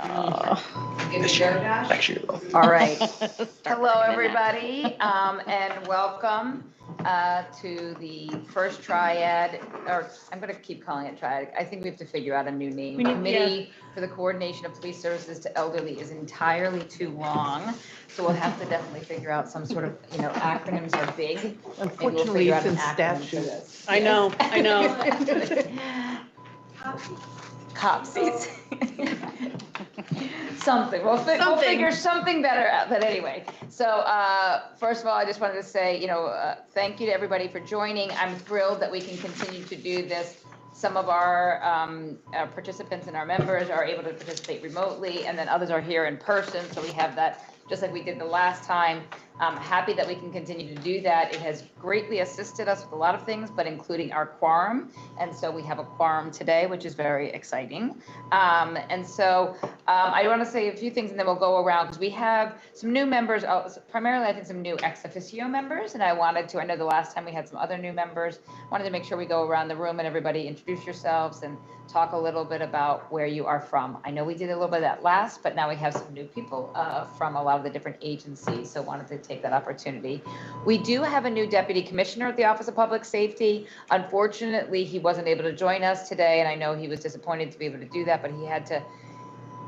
Give it a go, Josh? Next year, though. All right. Hello, everybody, and welcome to the first triad, or I'm going to keep calling it triad. I think we have to figure out a new name. Committee for the Coordination of Police Services to Elderly is entirely too long, so we'll have to definitely figure out some sort of, acronyms are big. Unfortunately, it's in statute. I know. Copsies. Something. We'll figure something better out. But anyway, so first of all, I just wanted to say, thank you to everybody for joining. I'm thrilled that we can continue to do this. Some of our participants and our members are able to participate remotely, and then others are here in person. So we have that, just like we did the last time. I'm happy that we can continue to do that. It has greatly assisted us with a lot of things, but including our quorum. And so we have a quorum today, which is very exciting. And so I want to say a few things and then we'll go around because we have some new members, primarily I think some new ex officio members. And I know the last time we had some other new members, wanted to make sure we go around the room and everybody introduce yourselves and talk a little bit about where you are from. I know we did a little bit of that last, but now we have some new people from a lot of the different agencies. So wanted to take that opportunity. We do have a new deputy commissioner at the Office of Public Safety. Unfortunately, he wasn't able to join us today, and I know he was disappointed to be able to do that, but he had to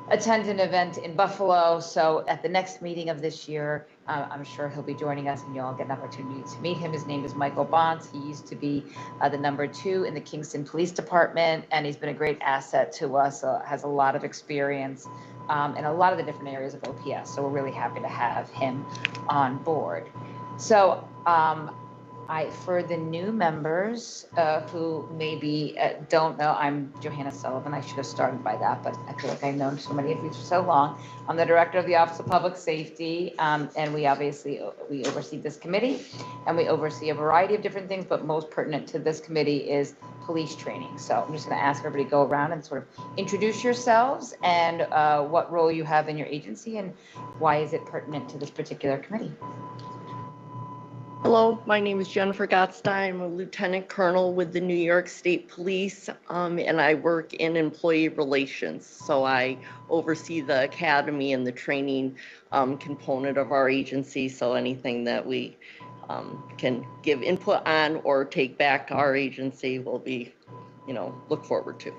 attend an event in Buffalo. So at the next meeting of this year, I'm sure he'll be joining us and you'll all get an opportunity to meet him. His name is Michael Bonds. He used to be the #2 in the Kingston Police Department, and he's been a great asset to us, has a lot of experience in a lot of the different areas of OPS. So we're really happy to have him on board. So for the new members who maybe don't know, I'm Johanna Sullivan. I should have started by that, but I feel like I've known so many of you for so long. I'm the director of the Office of Public Safety, and we oversee this committee, and we oversee a variety of different things, but most pertinent to this committee is police training. So I'm just going to ask everybody to go around and sort of introduce yourselves and what role you have in your agency and why is it pertinent to this particular committee. Hello, my name is Jennifer Gottstein. I'm a lieutenant colonel with the New York State Police, and I work in employee relations. So I oversee the academy and the training component of our agency. So anything that we can give input on or take back to our agency will be, look forward to.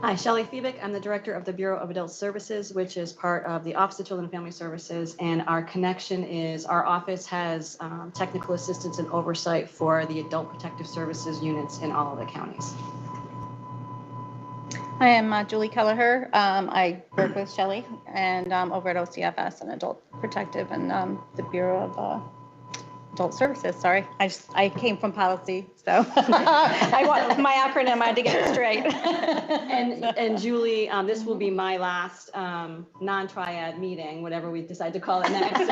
Hi, Shelley Febick. I'm the director of the Bureau of Adult Services, which is part of the Office of Children and Family Services. And our connection is our office has technical assistance and oversight for the Adult Protective Services units in all of the counties. I am Julie Kelleher. I work with Shelley and over at OCFS and Adult Protective and the Bureau of Adult Services. Sorry, I came from policy, so I want my acronym. I had to get it straight. and Julie, this will be my last non-triad meeting, whatever we decide to call it next.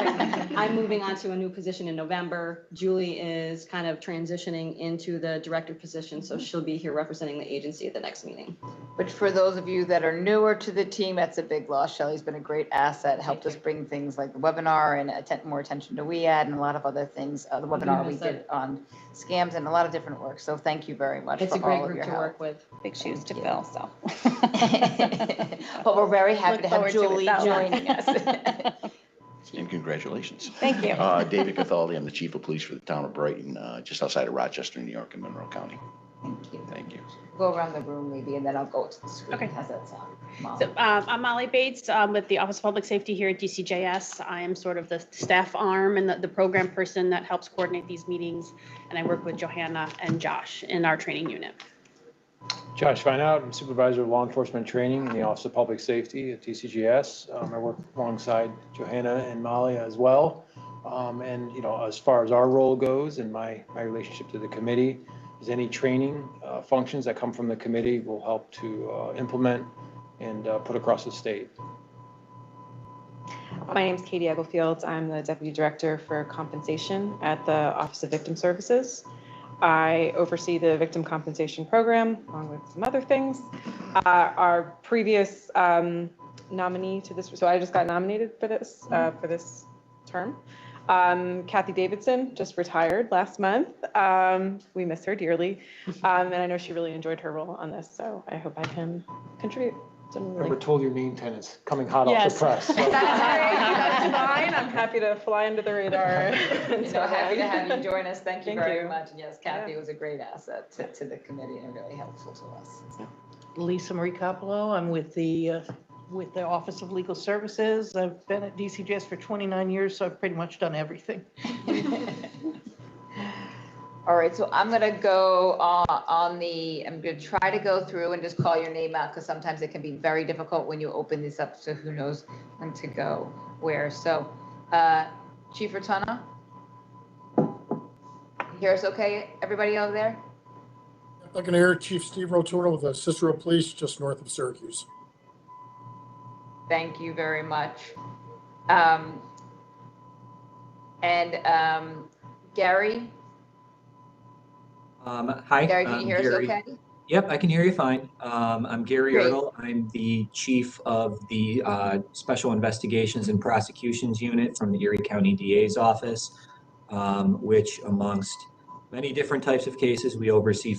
I'm moving on to a new position in November. Julie is kind of transitioning into the director position, so she'll be here representing the agency at the next meeting. But for those of you that are newer to the team, that's a big loss. Shelley's been a great asset, helped us bring things like the webinar and more attention to WEAD and a lot of other things. The webinar we did on scams and a lot of different work. So thank you very much. It's a great group to work with. Big shoes to fill, so. But we're very happy to have Julie joining us. And congratulations. Thank you. David Cathaldi, I'm the chief of police for the town of Brighton, just outside of Rochester, New York, in Monroe County. Thank you. Thank you. Go around the room maybe, and then I'll go to the screen. Okay. How's that sound? Molly? So I'm Molly Bates with the Office of Public Safety here at DCJS. I am sort of the staff arm and the program person that helps coordinate these meetings. And I work with Johanna and Josh in our training unit. Josh Fineout, I'm supervisor of law enforcement training in the Office of Public Safety at DCGS. I work alongside Johanna and Molly as well. And as far as our role goes and my relationship to the committee, is any training functions that come from the committee will help to implement and put across the state. My name is Katie Egglefield. I'm the Deputy Director for Compensation at the Office of Victim Services. I oversee the Victim Compensation Program, along with some other things. Our previous nominee to this, so I just got nominated for this term. Kathy Davidson just retired last month. We miss her dearly. And I know she really enjoyed her role on this, so I hope I can contribute. We're told your name tenants coming hot off Yes. the press. So. That's fine. I'm happy to fly under the radar. Happy to have you join us. Thank you Thank very you. much. And yes, Kathy was a great asset to the committee and really helpful to us. Lisa Marie Capello. I'm with the Office of Legal Services. I've been at DCGS for 29 years, so I've pretty much done everything. All right, so I'm gonna go I'm gonna try to go through and just call your name out because sometimes it can be very difficult when you open this up, so who knows when to go where. So, Chief Rotana? Hear us okay, everybody over there? I can hear Chief Steve Rotorno with the Cicero Police just north of Syracuse. Thank you very much. Gary? Hi, Gary, can you hear Gary. us okay? Yep, I can hear you fine. I'm Gary Great. Ertl. I'm the chief of the Special Investigations and Prosecutions Unit from the Erie County DA's office, which amongst many different types of cases we oversee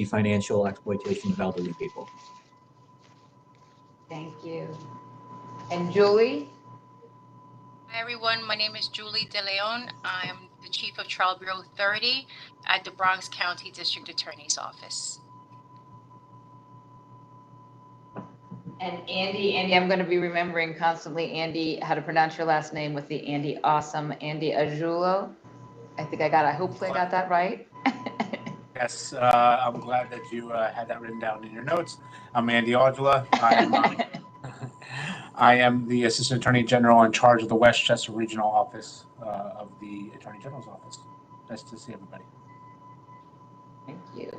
financial exploitation of elderly people. Thank you. And Julie? Hi everyone, my name is Julie De Leon. I'm the Chief of Trial Bureau 30 at the Bronx County District Attorney's Office. And Andy, I'm going to be remembering constantly, Andy, how to pronounce your last name with the Andy Ajulo. Hopefully I got that right. Yes, I'm glad that you had that written down in your notes. I'm Andy Aujula. I am the Assistant Attorney General in charge of the Westchester Regional Office of the Attorney General's Office. Nice to see everybody. Thank you.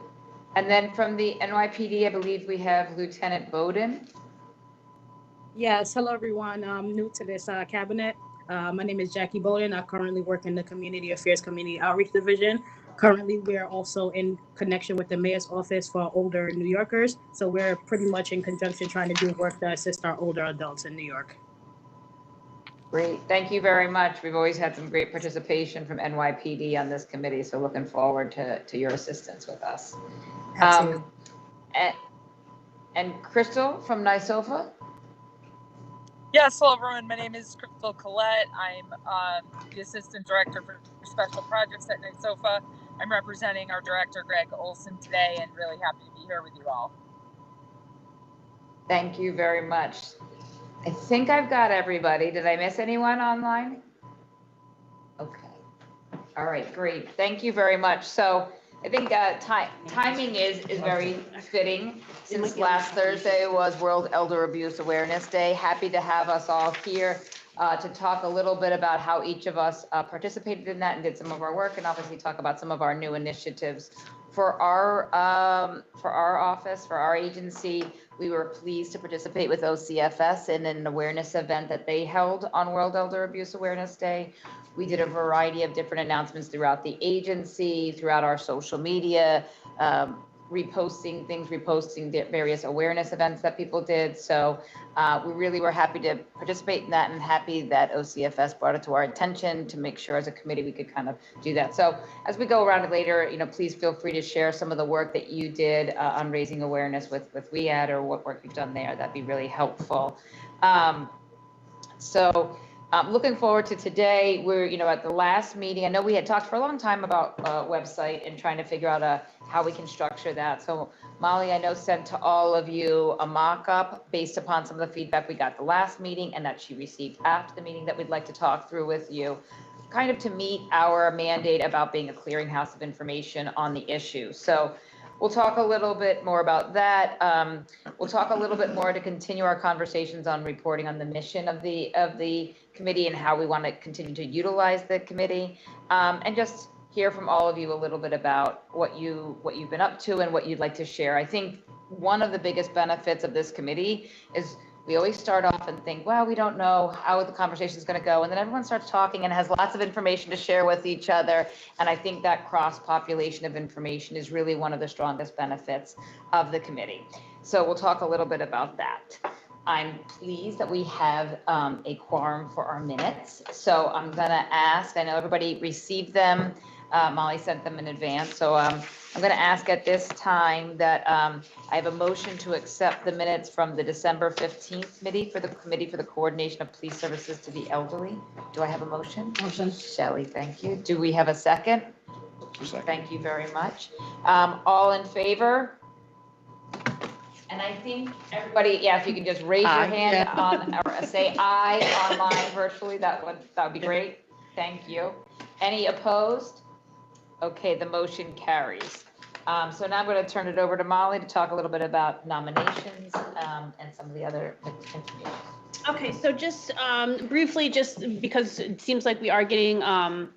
And then from the NYPD, I believe we have Lieutenant Bowden. Yes, hello everyone. I'm new to this cabinet. My name is Jackie Bowden. I currently work in the Community Affairs Community Outreach Division. Currently, we're also in connection with the Mayor's Office for older New Yorkers. So we're pretty much in conjunction trying to do work to assist our older adults in New York. Great, thank you very much. We've always had some great participation from NYPD on this committee, so looking forward to your assistance with us. And Crystal from NYSOFA? Yes, hello everyone. My name is Crystal Collette. I'm the Assistant Director for Special Projects at NYSOFA. I'm representing our Director, Greg Olson, today, and really happy to be here with you all. Thank you very much. I think I've got everybody. Did I miss anyone online? Okay. All right, great. Thank you very much. So I think timing is very fitting since last Thursday was World Elder Abuse Awareness Day. Happy to have us all here to talk a little bit about how each of us participated in that and did some of our work, and obviously talk about some of our new initiatives. For our office, for our agency, we were pleased to participate with OCFS in an awareness event that they held on World Elder Abuse Awareness Day. We did a variety of different announcements throughout the agency, throughout our social media, reposting various awareness events that people did. So we really were happy to participate in that, and happy that OCFS brought it to our attention to make sure as a committee we could kind of do that. So as we go around it later, please feel free to share some of the work that you did on raising awareness with WEAD, or what work you've done there. That'd be really helpful. Looking forward to today. We're, at the last meeting, I know we had talked for a long time about website and trying to figure out how we can structure that. So Molly, I know, sent to all of you a mock-up based upon some of the feedback we got the last meeting and that she received after the meeting that we'd like to talk through with you, kind of to meet our mandate about being a clearinghouse of information on the issue. So we'll talk a little bit more about that. We'll talk a little bit more to continue our conversations on reporting on the mission of the committee and how we want to continue to utilize the committee, and just hear from all of you a little bit about what you've been up to and what you'd like to share. I think one of the biggest benefits of this committee is we always start off and think, well, we don't know how the conversation is going to go. And then everyone starts talking and has lots of information to share with each other. And I think that cross-population of information is really one of the strongest benefits of the committee. So we'll talk a little bit about that. I'm pleased that we have a quorum for our minutes. So I'm going to ask, I know everybody received them. Molly sent them in advance. So I'm going to ask at this time that I have a motion to accept the minutes from the December 15th Committee for the Coordination of Police Services to the Elderly. Do I have a motion? Motion. Shelley, thank you. Do we have a second? Second. Thank you very much. All in favor? And I think everybody, yeah, if you can just raise your Aye. hand Yeah. on, or say aye online virtually, that would be great. Thank you. Any opposed? Okay, the motion carries. So now I'm going to turn it over to Molly to talk a little bit about nominations and some of the other information. Okay, so just briefly, just because it seems like we are getting a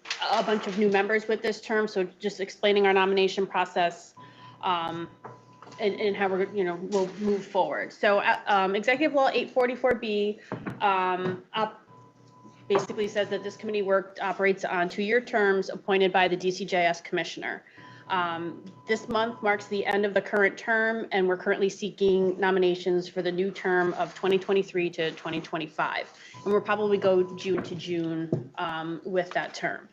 bunch of new members with this term, so just explaining our nomination process and how we're, we'll move forward. So Executive Law 844B basically says that this committee operates on 2-year terms appointed by the DCJS Commissioner. This month marks the end of the current term, and we're currently seeking nominations for the new term of 2023 to 2025. And we'll probably go June to June with that term.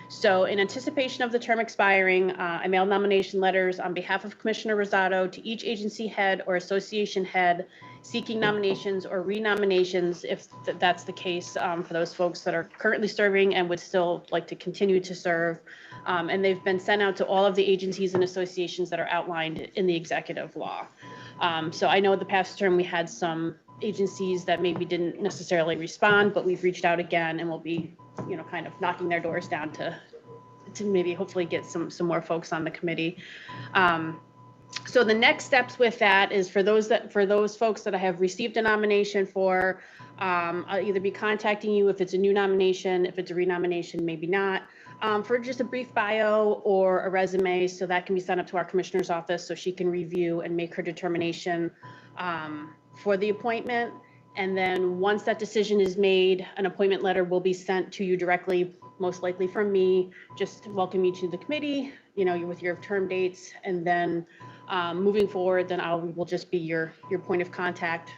So in anticipation of the term expiring, I mailed nomination letters on behalf of Commissioner Rosado to each agency head or association head seeking nominations or renominations, if that's the case, for those folks that are currently serving and would still like to continue to serve. And they've been sent out to all of the agencies and associations that are outlined in the executive law. So I know the past term we had some agencies that maybe didn't necessarily respond, but we've reached out again and we'll be, kind of knocking their doors down to maybe hopefully get some more folks on the committee. So the next steps with that is for those folks that I have received a nomination for, I'll either be contacting you if it's a new nomination, if it's a renomination, maybe not, for just a brief bio or a resume, so that can be sent up to our commissioner's office so she can review and make her determination for the appointment. And then once that decision is made, an appointment letter will be sent to you directly, most likely from me, just welcome you to the committee, with your term dates. And then moving forward, then will just be your point of contact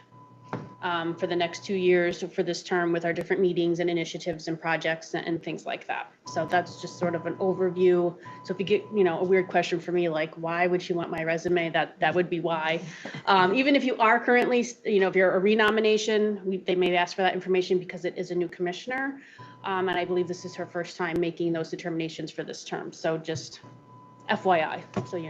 for the next 2 years for this term with our different meetings and initiatives and projects and things like that. So that's just sort of an overview. So if you get, a weird question for me, like, why would she want my resume? That would be why. Even if you are currently, if you're a renomination, they may ask for that information because it is a new commissioner. And I believe this is her first time making those determinations for this term. So just FYI, so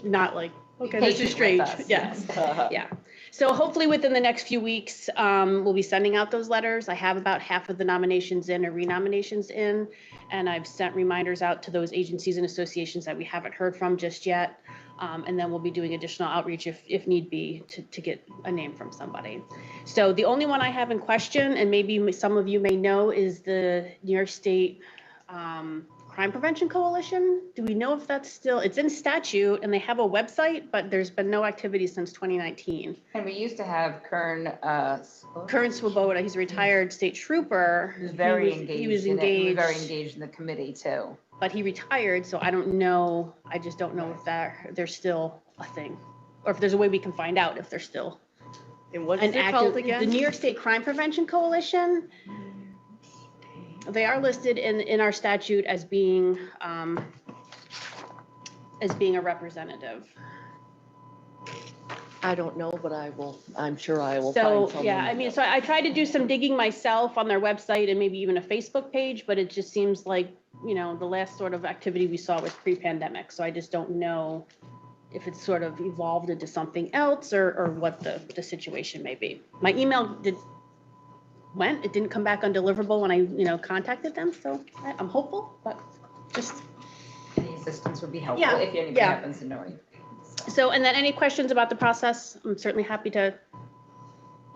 not like, okay, this is strange. Yes. Yeah. So hopefully within the next few weeks, we'll be sending out those letters. I have about half of the nominations in or renominations in, and I've sent reminders out to those agencies and associations that we haven't heard from just yet. And then we'll be doing additional outreach if need be to get a name from somebody. So the only one I have in question, and maybe some of you may know, is the New York State Crime Prevention Coalition. Do we know if that's still, it's in statute and they have a website, but there's been no activity since 2019. And we used to have Kern Swoboda, he's a retired state trooper. He was very engaged. He was He was engaged. very engaged in the committee too. But he retired, so I don't know. I just don't know if they're still a thing, or if there's a way we can find out if they're still. And what is it called again? The New York State Crime Prevention Coalition. They are listed in our statute as being a representative. I don't know, but I'm sure I will So, find someone. yeah, so I tried to do some digging myself on their website and maybe even a Facebook page, but it just seems like, the last sort of activity we saw was pre-pandemic. So I just don't know if it's sort of evolved into something else or what the situation may be. My email it didn't come back undeliverable when I, contacted them. So I'm hopeful, but just. Any assistance would be helpful if anybody happens to know anything. So, and then any questions about the process, I'm certainly happy to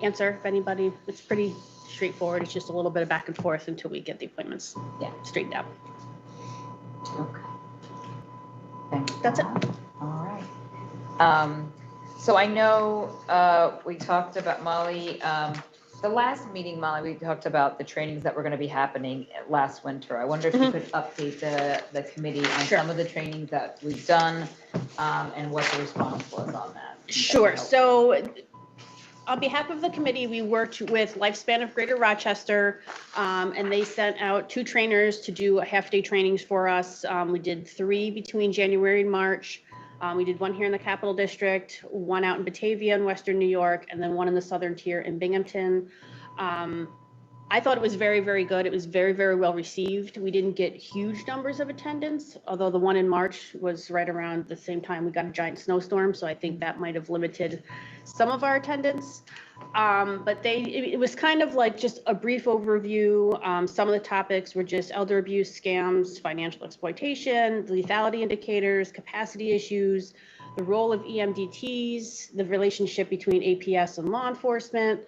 answer if anybody. It's pretty straightforward. It's just a little bit of back and forth until we get the appointments straightened out. Okay. Thank you. That's it. All right. So I know we talked about, Molly, the last meeting, Molly, we talked about the trainings that were going to be happening last winter. I wonder if you could update the committee on some of the trainings that we've done and what the response was on that. Sure. So On behalf of the committee, we worked with Lifespan of Greater Rochester, and they sent out 2 trainers to do half-day trainings for us. We did 3 between January and March. We did 1 here in the Capital District, 1 out in Batavia in Western New York, and then 1 in the Southern Tier in Binghamton. I thought it was very, very good. It was very, very well received. We didn't get huge numbers of attendance, although the one in March was right around the same time we got a giant snowstorm, so I think that might have limited some of our attendance. But it was kind of like just a brief overview. Some of the topics were just elder abuse, scams, financial exploitation, lethality indicators, capacity issues, the role of EMDTs, the relationship between APS and law enforcement.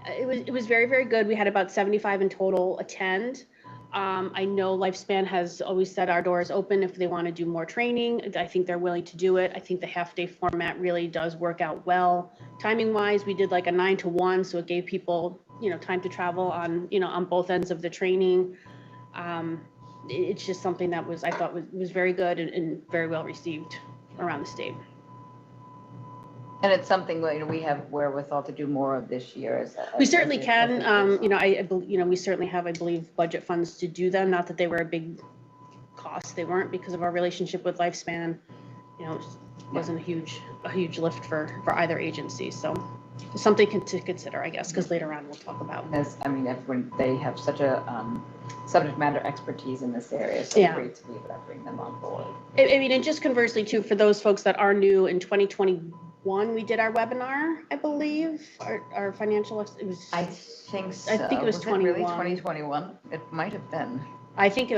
It was very, very good. We had about 75 in total attend. I know Lifespan has always said our door is open if they want to do more training. I think they're willing to do it. I think the half-day format really does work out well. Timing-wise, we did like a 9 to 1, so it gave people, time to travel on, on both ends of the training. It's just something that I thought was very good and very well received around the state. And it's something we have wherewithal to do more of this year. We certainly can. We certainly have, I believe, budget funds to do them. Not that they were a big cost. They weren't because of our relationship with Lifespan. It wasn't a huge lift for either agency. So it's something to consider, I guess, because later on we'll talk about. Everyone, they have such a subject matter expertise in this area. So it's great to be able to bring them on board. And just conversely too, for those folks that are new in 2021, we did our webinar, I believe, our financial, it was. I think so. I think it was 21. Really 2021? It might have been. I think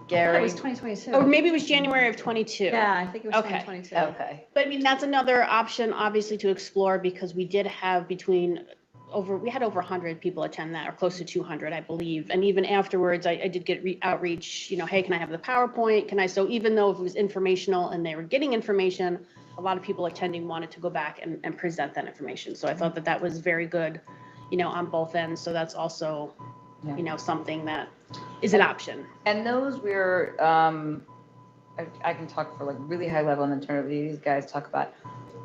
Gary. It was 2022. Or maybe it was January of 22. Yeah, I think it was 2022. Okay. But that's another option, obviously, to explore because we did have we had over 100 people attend that, or close to 200, I believe. And even afterwards, I did get outreach, hey, can I have the PowerPoint? So even though if it was informational and they were getting information, a lot of people attending wanted to go back and present that information. So I thought that was very good, on both ends. So that's also, something that is an option. And those we're, I can talk for really high level, and then turn over to these guys talk about.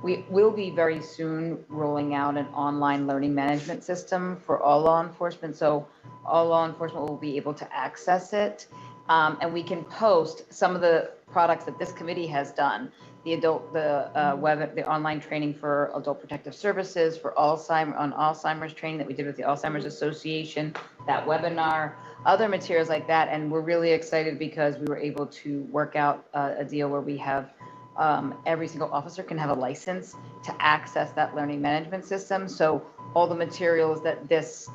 We will be very soon rolling out an online learning management system for all law enforcement. So all law enforcement will be able to access it. And we can post some of the products that this committee has done. The online training for adult protective services, for Alzheimer's training that we did with the Alzheimer's Association, that webinar, other materials like that. And we're really excited because we were able to work out a deal where we have every single officer can have a license to access that learning management system. So all the materials that this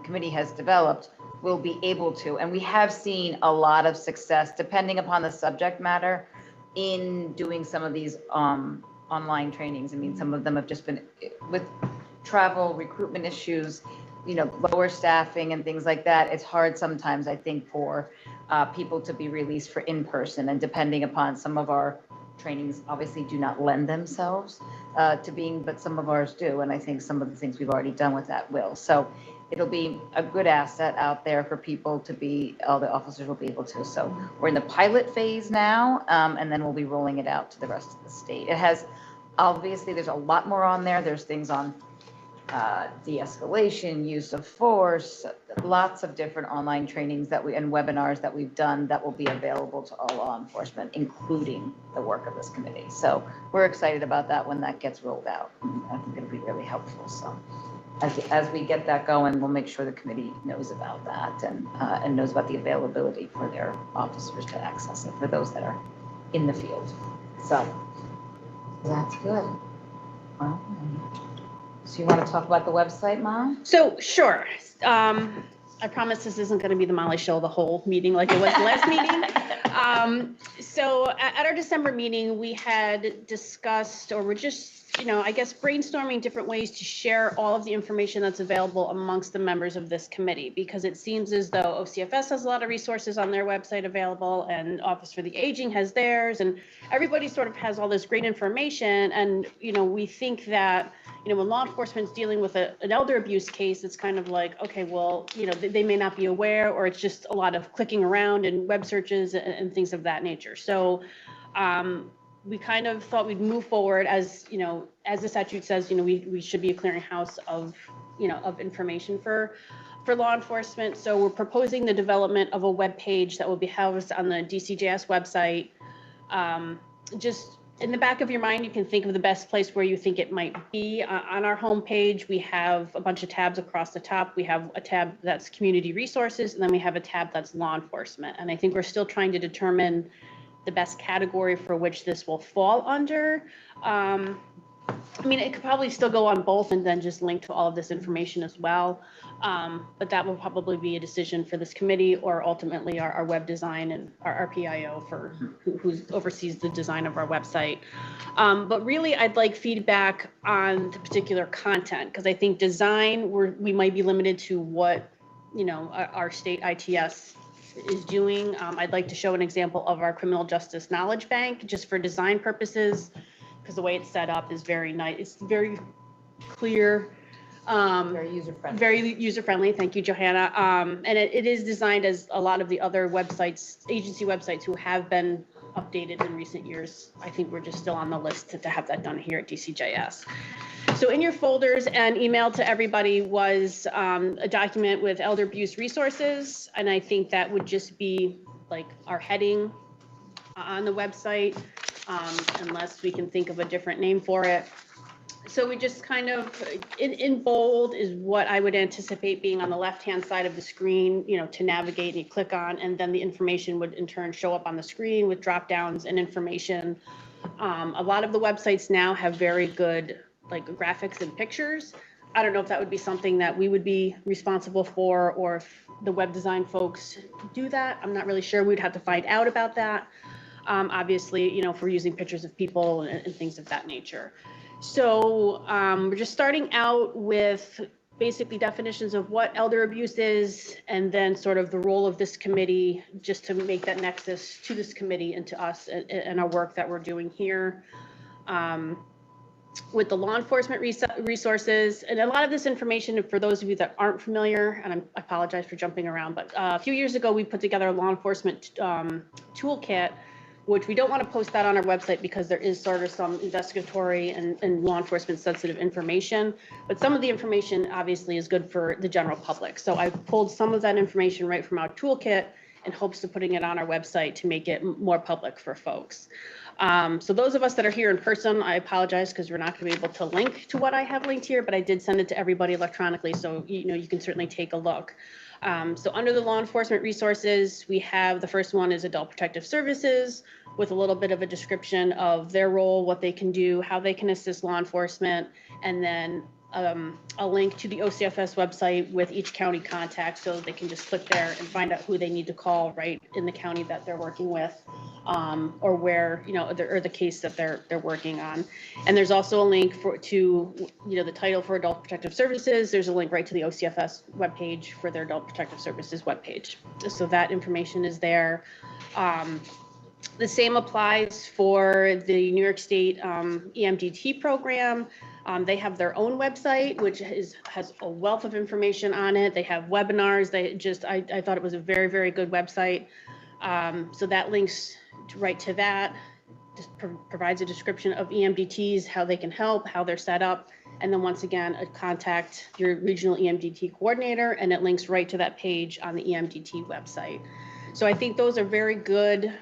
committee has developed will be able to, and we have seen a lot of success depending upon the subject matter in doing some of these online trainings. Some of them have just been with travel, recruitment issues, lower staffing and things like that. It's hard sometimes, I think, for people to be released for in-person, and depending upon some of our trainings obviously do not lend themselves to being, but some of ours do. And I think some of the things we've already done with that will. So it'll be a good asset out there for people to be, all the officers will be able to. So we're in the pilot phase now, and then we'll be rolling it out to the rest of the state. It has, obviously, there's a lot more on there. There's things on de-escalation, use of force, lots of different online trainings and webinars that we've done that will be available to all law enforcement, including the work of this committee. So we're excited about that when that gets rolled out. I think it'll be really helpful. So as we get that going, we'll make sure the committee knows about that and knows about the availability for their officers to access it for those that are in the field. So that's good. Well, so you want to talk about the website, Mom? So sure. I promise this isn't going to be the Molly show the whole meeting like it was the last meeting. So at our December meeting, we had discussed, or we're just, I guess, brainstorming different ways to share all of the information that's available amongst the members of this committee, because it seems as though OCFS has a lot of resources on their website available, and Office for the Aging has theirs, and everybody sort of has all this great information. And, we think that, when law enforcement's dealing with an elder abuse case, it's kind of like, okay, well, they may not be aware, or it's just a lot of clicking around and web searches and things of that nature. So we kind of thought we'd move forward as, you know, as the statute says, you know, we should be a clearinghouse of, you know, of information for law enforcement. So we're proposing the development of a web page that will be housed on the DCJS website. Just in the back of your mind, you can think of the best place where you think it might be. On our homepage, we have a bunch of tabs across the top. We have a tab that's community resources, and then we have a tab that's law enforcement. And I think we're still trying to determine the best category for which this will fall under. I mean, it could probably still go on both and then just link to all of this information as well. But that will probably be a decision for this committee or ultimately our web design and our PIO for who oversees the design of our website. But really, I'd like feedback on the particular content because I think design, we might be limited to what, you know, our state ITS is doing. I'd like to show an example of our criminal justice knowledge bank just for design purposes, because the way it's set up is very nice. It's very clear. Very user-friendly. Very user-friendly. Thank you, Johanna. And it is designed as a lot of the other websites, agency websites who have been updated in recent years. I think we're just still on the list to have that done here at DCJS. So in your folders and email to everybody was a document with elder abuse resources. And I think that would just be like our heading on the website, unless we can think of a different name for it. So we just kind of, in bold is what I would anticipate being on the left-hand side of the screen, you know, to navigate and you click on, and then the information would in turn show up on the screen with drop downs and information. A lot of the websites now have very good like graphics and pictures. I don't know if that would be something that we would be responsible for, or if the web design folks do that. I'm not really sure. We'd have to find out about that. Obviously, you know, if we're using pictures of people and things of that nature. So we're just starting out with basically definitions of what elder abuse is, and then sort of the role of this committee, just to make that nexus to this committee and to us and our work that we're doing here. With the law enforcement resources, and a lot of this information, for those of you that aren't familiar, and I apologize for jumping around, but a few years ago, we put together a law enforcement toolkit, which we don't want to post that on our website because there is sort of some investigatory and law enforcement sensitive information. But some of the information obviously is good for the general public. So I pulled some of that information right from our toolkit in hopes of putting it on our website to make it more public for folks. So those of us that are here in person, I apologize because we're not going to be able to link to what I have linked here, but I did send it to everybody electronically. So, you know, you can certainly take a look. So under the law enforcement resources, we have the first one is Adult Protective Services, with a little bit of a description of their role, what they can do, how they can assist law enforcement, and then a link to the OCFS website with each county contact, so they can just click there and find out who they need to call right in the county that they're working with, or where, you know, or the case that they're working on. And there's also a link to, you know, the title for Adult Protective Services. There's a link right to the OCFS webpage for their Adult Protective Services webpage. So that information is there. The same applies for the New York State EMDT program. They have their own website, which has a wealth of information on it. They have webinars. I thought it was a very, very good website. So that links right to that. Just provides a description of EMDTs, how they can help, how they're set up. And then once again, contact your regional EMDT coordinator, and it links right to that page on the EMDT website. So I think those are very good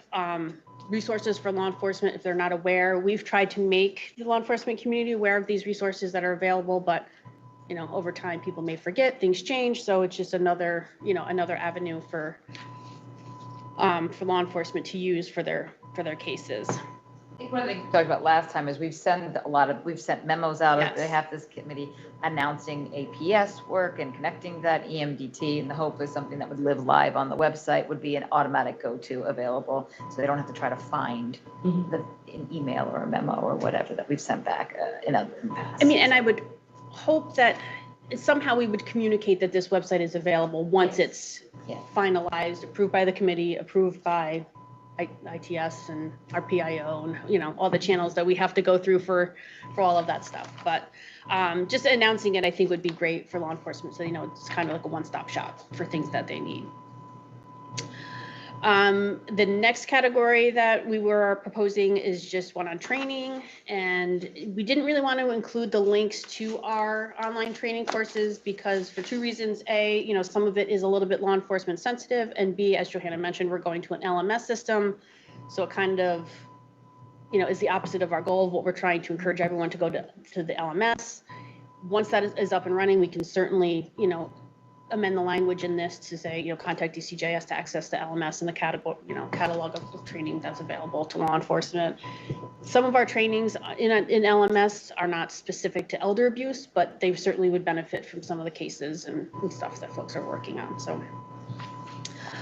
resources for law enforcement if they're not aware. We've tried to make the law enforcement community aware of these resources that are available, but, you know, over time people may forget, things change. So it's just another, you know, another avenue for law enforcement to use for their cases. I think one of the things we talked about last time is we've sent memos out on behalf of this committee announcing APS work and connecting that EMDT, and the hope is something that would live live on the website would be an automatic go-to available, so they don't have to try to find an email or a memo or whatever that we've sent back in the past. I mean, and I would hope that somehow we would communicate that this website is available once it's finalized, approved by the committee, approved by ITS and our PIO, and, you know, all the channels that we have to go through for all of that stuff. But just announcing it, I think, would be great for law enforcement, so, you know, it's kind of like a one-stop shop for things that they need. The next category that we were proposing is just one on training. And we didn't really want to include the links to our online training courses because for two reasons. A, you know, some of it is a little bit law enforcement sensitive. And B, as Johanna mentioned, we're going to an LMS system. So it kind of, you know, is the opposite of our goal of what we're trying to encourage everyone to go to the LMS. Once that is up and running, we can certainly, you know, amend the language in this to say, you know, contact DCJS to access the LMS and the catalog of training that's available to law enforcement. Some of our trainings in LMS are not specific to elder abuse, but they certainly would benefit from some of the cases and stuff that folks are working on. So,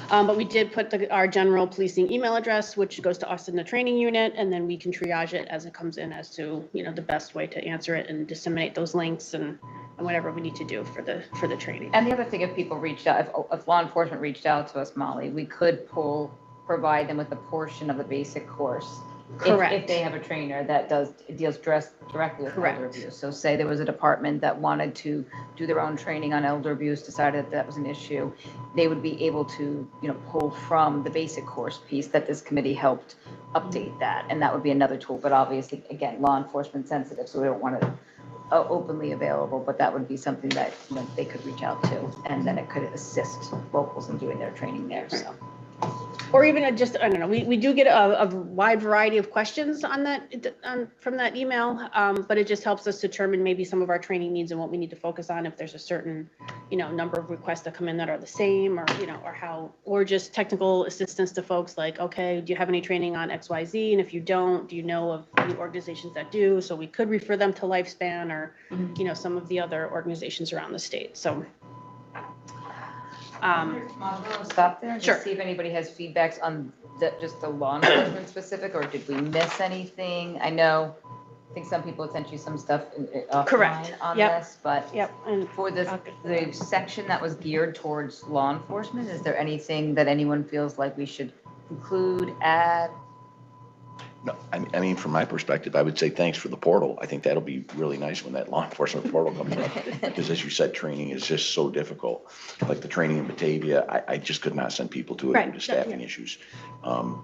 but we did put our general policing email address, which goes to us in the training unit, and then we can triage it as it comes in as to, you know, the best way to answer it and disseminate those links and whatever we need to do for the training. And the other thing, if people reached out, if law enforcement reached out to us, Molly, we could provide them with a portion of the basic course. Correct. If they have a trainer that deals directly with elder abuse. So say there was a department that wanted to do their own training on elder abuse, decided that was an issue, they would be able to, you know, pull from the basic course piece that this committee helped update that. And that would be another tool, but obviously, again, law enforcement sensitive, so we don't want to openly available, but that would be something that, you know, they could reach out to, and then it could assist locals in doing their training there, so. Or even just, I don't know, we do get a wide variety of questions on that, from that email, but it just helps us determine maybe some of our training needs and what we need to focus on if there's a certain, you know, number of requests that come in that are the same, or, you know, or just technical assistance to folks like, okay, do you have any training on XYZ? And if you don't, do you know of any organizations that do? So we could refer them to Lifespan or, you know, some of the other organizations around the state, so. Stop there and Sure. just see if anybody has feedbacks on just the law enforcement specific, or did we miss anything? I think some people sent you some stuff Correct. offline on Yep. this, but and for the section that was geared towards law enforcement, is there anything that anyone feels like we should include, add? No, I mean, from my perspective, I would say thanks for the portal. I think that'll be really nice when that law enforcement portal comes up. Because as you said, training is just so difficult. Like the training in Batavia, I just could not send people to it due to staffing issues.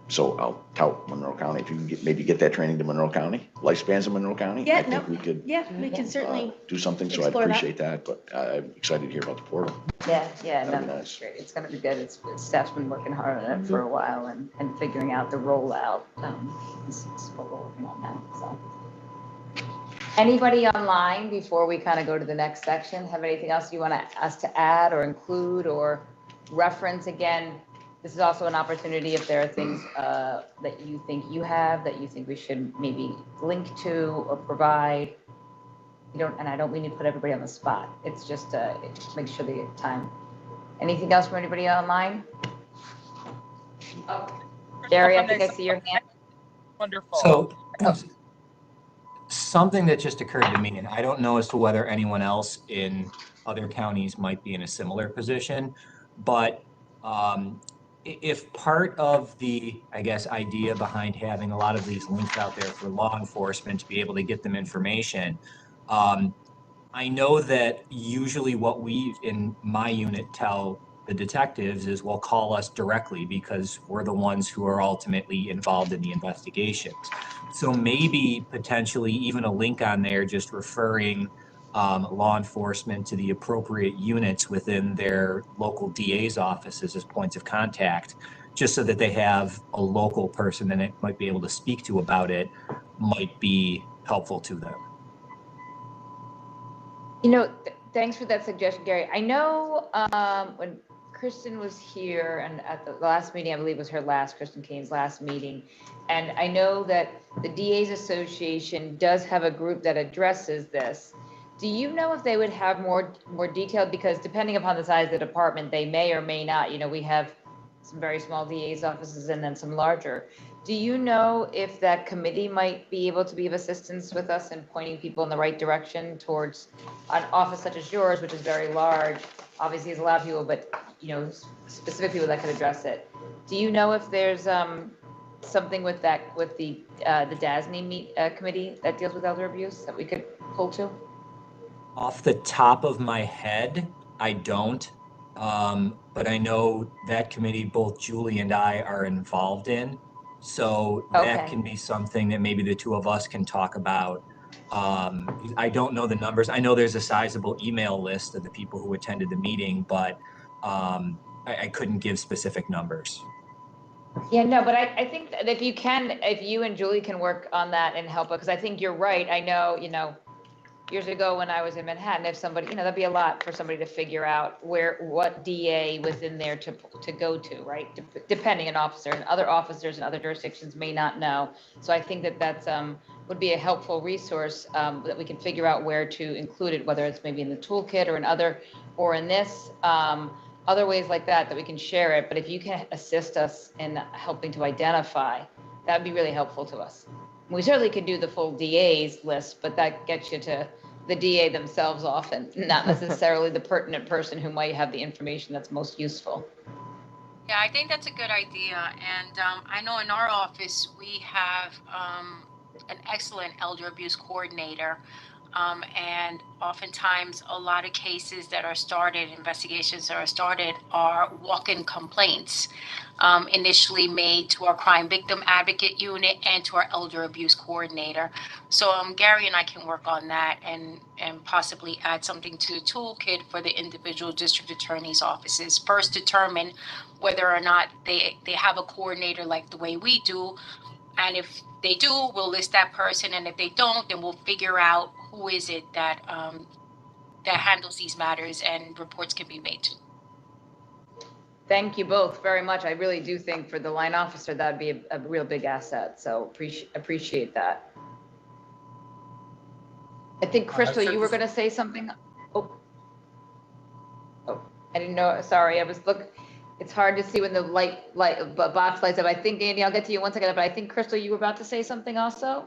So I'll tout Monroe County. If you can maybe get that training to Monroe County, Lifespans in Monroe County, Yeah, I think we could we can certainly do something. So I'd appreciate that, but I'm excited to hear about the portal. Yeah, That'd be no, nice. great. It's gonna be good. Staff's been working hard on it for a while and figuring out the rollout. Is what we're working on now, so. Anybody online before we kind of go to the next section, have anything else you want us to add or include or reference? Again, this is also an opportunity if there are things that you think you have that you think we should maybe link to or provide. I don't mean to put everybody on the spot. It's just make sure they get time. Anything else from anybody online? Oh, Gary, I think I see your hand. Wonderful. So something that just occurred to me, and I don't know as to whether anyone else in other counties might be in a similar position, but if part of the, I guess, idea behind having a lot of these links out there for law enforcement to be able to get them information, I know that usually what we in my unit tell the detectives is, well, call us directly because we're the ones who are ultimately involved in the investigations. So maybe potentially even a link on there just referring law enforcement to the appropriate units within their local DA's offices as points of contact, just so that they have a local person that it might be able to speak to about it, might be helpful to them. Thanks for that suggestion, Gary. I know when Kristen was here and at the last meeting, I believe was Kristen Kane's last meeting. And I know that the DA's Association does have a group that addresses this. Do you know if they would have more detailed, because depending upon the size of the department, they may or may not, we have some very small DA's offices and then some larger. Do you know if that committee might be able to be of assistance with us in pointing people in the right direction towards an office such as yours, which is very large, obviously has a lot of people, but specific people that could address it. Do you know if there's something with the DASNY committee that deals with elder abuse that we could pull to? Off the top of my head, I don't. But I know that committee, both Julie and I are involved in. So that Okay. can be something that maybe the two of us can talk about. I don't know the numbers. I know there's a sizable email list of the people who attended the meeting, but I couldn't give specific numbers. Yeah, no, but I think that if you and Julie can work on that and help, because I think you're right. I know, years ago when I was in Manhattan, if somebody, that'd be a lot for somebody to figure out what DA was in there to go to, right? Depending on officer, and other officers in other jurisdictions may not know. So I think that's would be a helpful resource that we can figure out where to include it, whether it's maybe in the toolkit or in this, other ways like that we can share it. But if you can assist us in helping to identify, that'd be really helpful to us. We certainly could do the full DA's list, but that gets you to the DA themselves often, not necessarily the pertinent person who might have the information that's most useful. Yeah, I think that's a good idea. And I know in our office, we have an excellent elder abuse coordinator. And oftentimes a lot of cases that are started, investigations that are started, are walk-in complaints initially made to our crime victim advocate unit and to our elder abuse coordinator. So Gary and I can work on that and possibly add something to the toolkit for the individual district attorney's offices. First, determine whether or not they have a coordinator like the way we do. And if they do, we'll list that person. And if they don't, then we'll figure out who is it that that handles these matters and reports can be made to. Thank you both very much. I really do think for the line officer, that'd be a real big asset. So appreciate that. I think Crystal, you were going to say something. Oh, I didn't know. Sorry, I was looking. It's hard to see when the box lights up. I think, Andy, I'll get to you in 1 second, but I think, Crystal, you were about to say something also?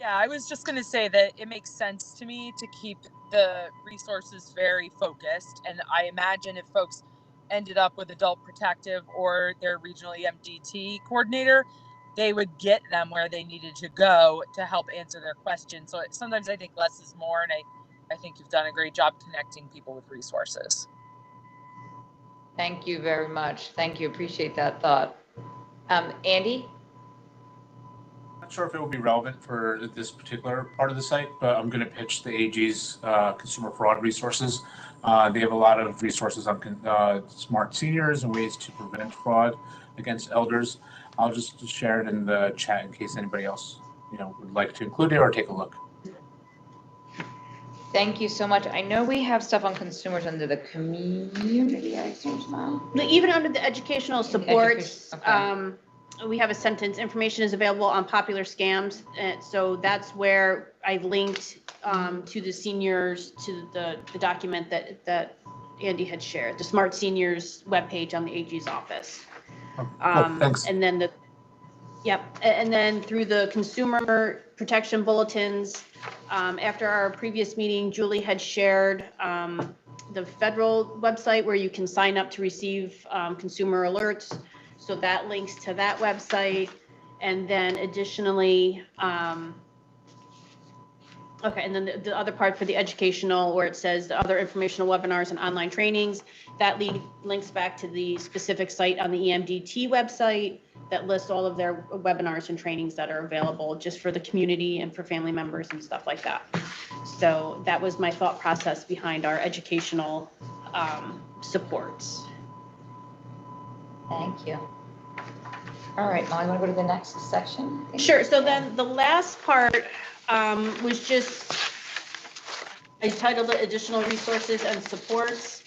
Yeah, I was just going to say that it makes sense to me to keep the resources very focused. And I imagine if folks ended up with adult protective or their regional EMDT coordinator, they would get them where they needed to go to help answer their questions. So sometimes I think less is more. And I think you've done a great job connecting people with resources. Thank you very much. Thank you. Appreciate that thought. Andy? Not sure if it will be relevant for this particular part of the site, but I'm going to pitch the AG's consumer fraud resources. They have a lot of resources on smart seniors and ways to prevent fraud against elders. I'll just share it in the chat in case anybody else, would like to include it or take a look. Thank you so much. I know we have stuff on consumers under the community, I assume, now. Even under the educational supports, okay. We have a sentence, information is available on popular scams. So that's where I linked to the seniors, to the document that Andy had shared, the Smart Seniors webpage on the AG's office. Thanks. And then and then through the consumer protection bulletins, after our previous meeting, Julie had shared the federal website where you can sign up to receive consumer alerts. So that links to that website. And then additionally, and then the other part for the educational, where it says the other informational webinars and online trainings, that links back to the specific site on the EMDT website that lists all of their webinars and trainings that are available just for the community and for family members and stuff like that. So that was my thought process behind our educational supports. Thank you. All right, Molly, want to go to the next section? Sure. So then the last part was just, I titled it additional resources and supports.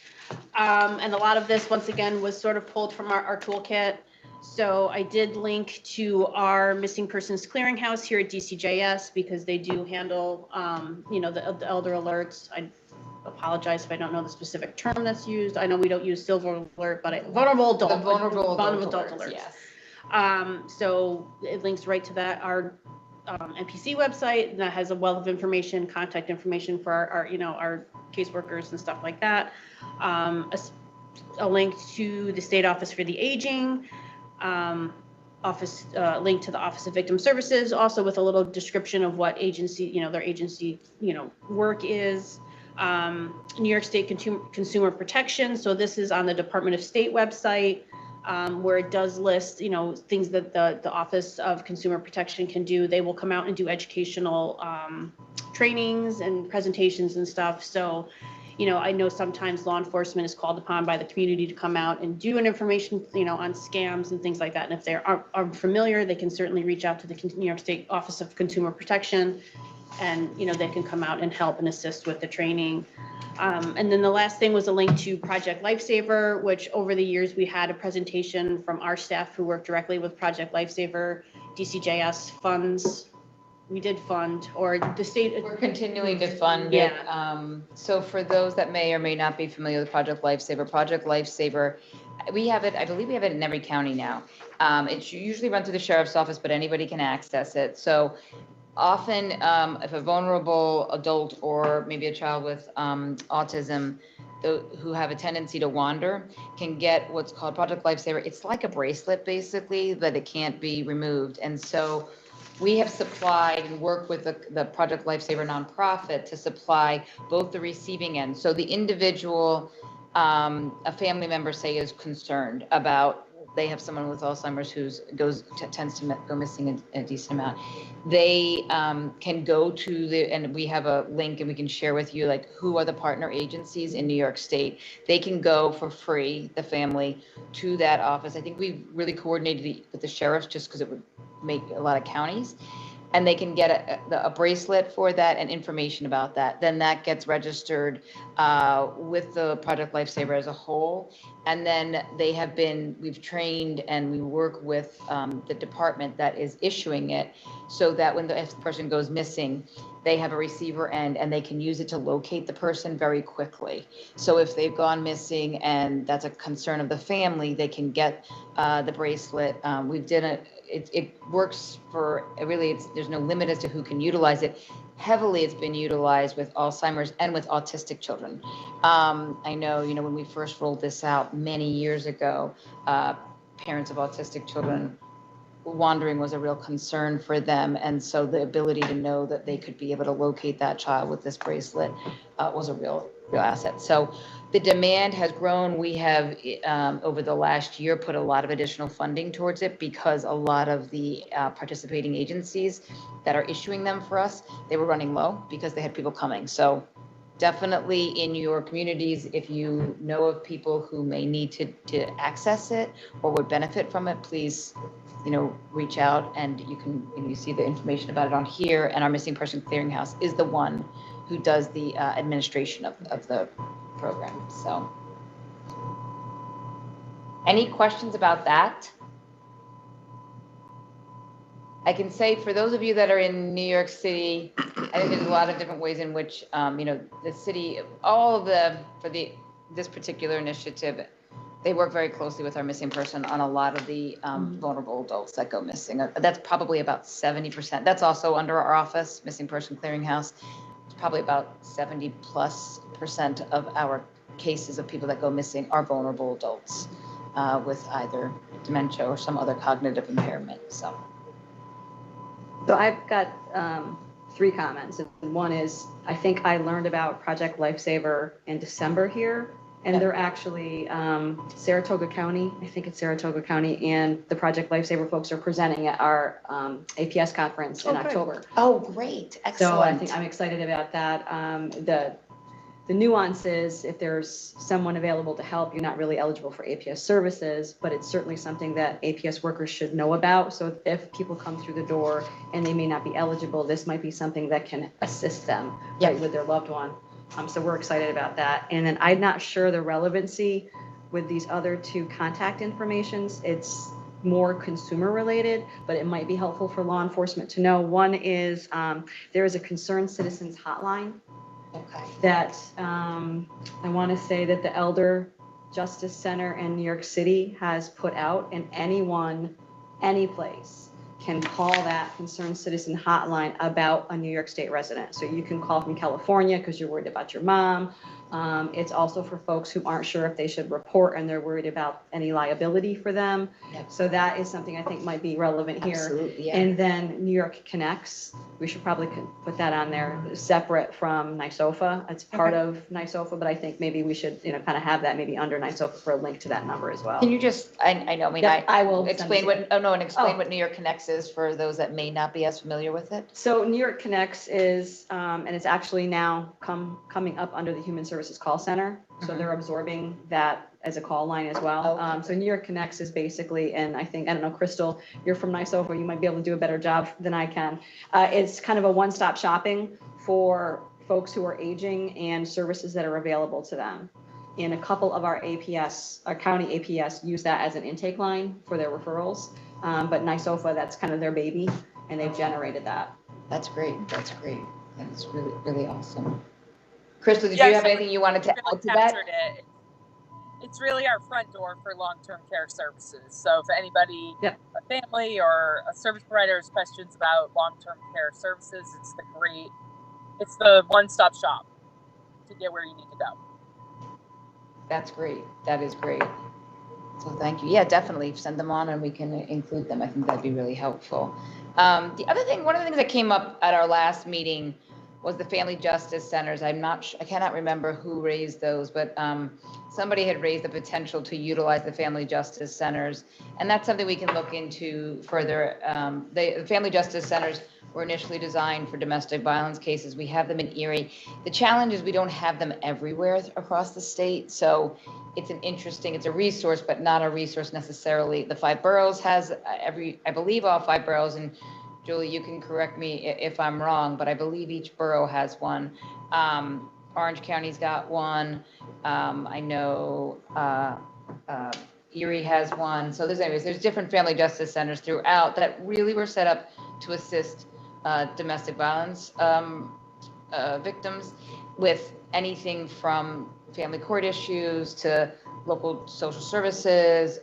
And a lot of this, once again, was sort of pulled from our toolkit. So I did link to our missing persons clearinghouse here at DCJS because they do handle, the elder alerts. I apologize if I don't know the specific term that's used. I know we don't use silver alert, but vulnerable adult alerts. Yes. So it links right to that, our NPC website that has a wealth of information, contact information for our caseworkers and stuff like that. A link to the State Office for the Aging, link to the Office of Victim Services, also with a little description of what agency, their agency, work is. New York State Consumer Protection. So this is on the Department of State website, where it does list, things that the Office of Consumer Protection can do. They will come out and do educational trainings and presentations and stuff. So, I know sometimes law enforcement is called upon by the community to come out and do an information, on scams and things like that. And if they aren't familiar, they can certainly reach out to the New York State Office of Consumer Protection, and they can come out and help and assist with the training. And then the last thing was a link to Project Lifesaver, which over the years we had a presentation from our staff who work directly with Project Lifesaver. DCJS funds, we did fund, or the state. We're continuing to fund Yeah. it. So for those that may or may not be familiar with Project Lifesaver, we have it, I believe we have it in every county now. It's usually run through the sheriff's office, but anybody can access it. So often, if a vulnerable adult or maybe a child with autism who have a tendency to wander can get what's called Project Lifesaver. It's like a bracelet, basically, but it can't be removed. And so we have supplied and worked with the Project Lifesaver nonprofit to supply both the receiving end. So the individual, a family member, say, is concerned about, they have someone with Alzheimer's who tends to go missing a decent amount. They can go to and we have a link and we can share with you, like, who are the partner agencies in New York State. They can go for free, the family, to that office. I think we really coordinated it with the sheriffs just because it would make a lot of counties. And they can get a bracelet for that and information about that. Then that gets registered with the Project Lifesaver as a whole. And then we've trained and we work with the department that is issuing it, so that if the person goes missing, they have a receiver end and they can use it to locate the person very quickly. So if they've gone missing and that's a concern of the family, they can get the bracelet. It works for, really, there's no limit as to who can utilize it. Heavily, it's been utilized with Alzheimer's and with autistic children. I know, when we first rolled this out many years ago, parents of autistic children, wandering was a real concern for them. And so the ability to know that they could be able to locate that child with this bracelet was a real asset. So the demand has grown. We have, over the last year, put a lot of additional funding towards it, because a lot of the participating agencies that are issuing them for us, they were running low because they had people coming. So definitely in your communities, if you know of people who may need to access it or would benefit from it, please, reach out, and you see the information about it on here. And our Missing Person Clearinghouse is the one who does the administration of the program. So any questions about that? I can say, for those of you that are in New York City, I think there's a lot of different ways in which, the city, this particular initiative, they work very closely with our missing person on a lot of the vulnerable adults that go missing. That's probably about 70%. That's also under our office, Missing Person Clearinghouse. It's probably about 70+% of our cases of people that go missing are vulnerable adults with either dementia or some other cognitive impairment. So I've got 3 comments. One is, I think I learned about Project Lifesaver in December here, and they're actually Saratoga County, I think it's Saratoga County, and the Project Lifesaver folks are presenting at our APS conference in October. Oh, great. Excellent. So I think I'm excited about that. The nuance is, if there's someone available to help, you're not really eligible for APS services, but it's certainly something that APS workers should know about. So if people come through the door and they may not be eligible, this might be something that can assist them right, with their loved one. So we're excited about that. And then I'm not sure the relevancy with these other 2 contact informations. It's more consumer related, but it might be helpful for law enforcement to know. One is there is a Concerned Citizens hotline. Okay. That I want to say that the Elder Justice Center in New York City has put out, and anyone, any place can call that Concerned Citizen hotline about a New York State resident. So you can call from California because you're worried about your mom, It's also for folks who aren't sure if they should report and they're worried about any liability for them. Yep. So that is something I think might be relevant here. Absolutely, yeah. And then New York Connects, we should probably put that on there separate from NYSOFA. It's part of NYSOFA, but I think maybe we should, kind of have that maybe under NYSOFA for a link to that number as well. Can you just, I know, I mean, Yep, I will explain send it to what, explain Oh. what New York Connects is for those that may not be as familiar with it. So New York Connects is, and it's actually now coming up under the Human Services Call Center. So they're absorbing that as a call line as well. Okay. So New York Connects is basically, and I don't know, Crystal, you're from NYSOFA, you might be able to do a better job than I can. It's kind of a one-stop shopping for folks who are aging and services that are available to them. And a couple of our APS, our county APS, use that as an intake line for their referrals. But NYSOFA, that's kind of their baby, and they've generated that. That's great. That's great. That's really, really awesome. Crystal, did Yeah, you have so anything you wanted to really add to that? captured it. It's really our front door for long-term care services. So if anybody, Yep. a family or a service provider has questions about long-term care services, it's the one-stop shop to get where you need to go. That's great. That is great. So thank you. Yeah, definitely send them on and we can include them. I think that'd be really helpful. The other thing, one of the things that came up at our last meeting was the family justice centers. I cannot remember who raised those, but somebody had raised the potential to utilize the family justice centers. And that's something we can look into further. The family justice centers were initially designed for domestic violence cases. We have them in Erie. The challenge is we don't have them everywhere across the state. So it's a resource, but not a resource necessarily. The 5 boroughs has I believe all 5 boroughs, and Julie, you can correct me if I'm wrong, but I believe each borough has one. Orange County's got one. I know Erie has one. So there's different family justice centers throughout that really were set up to assist domestic violence victims with anything from family court issues to local social services,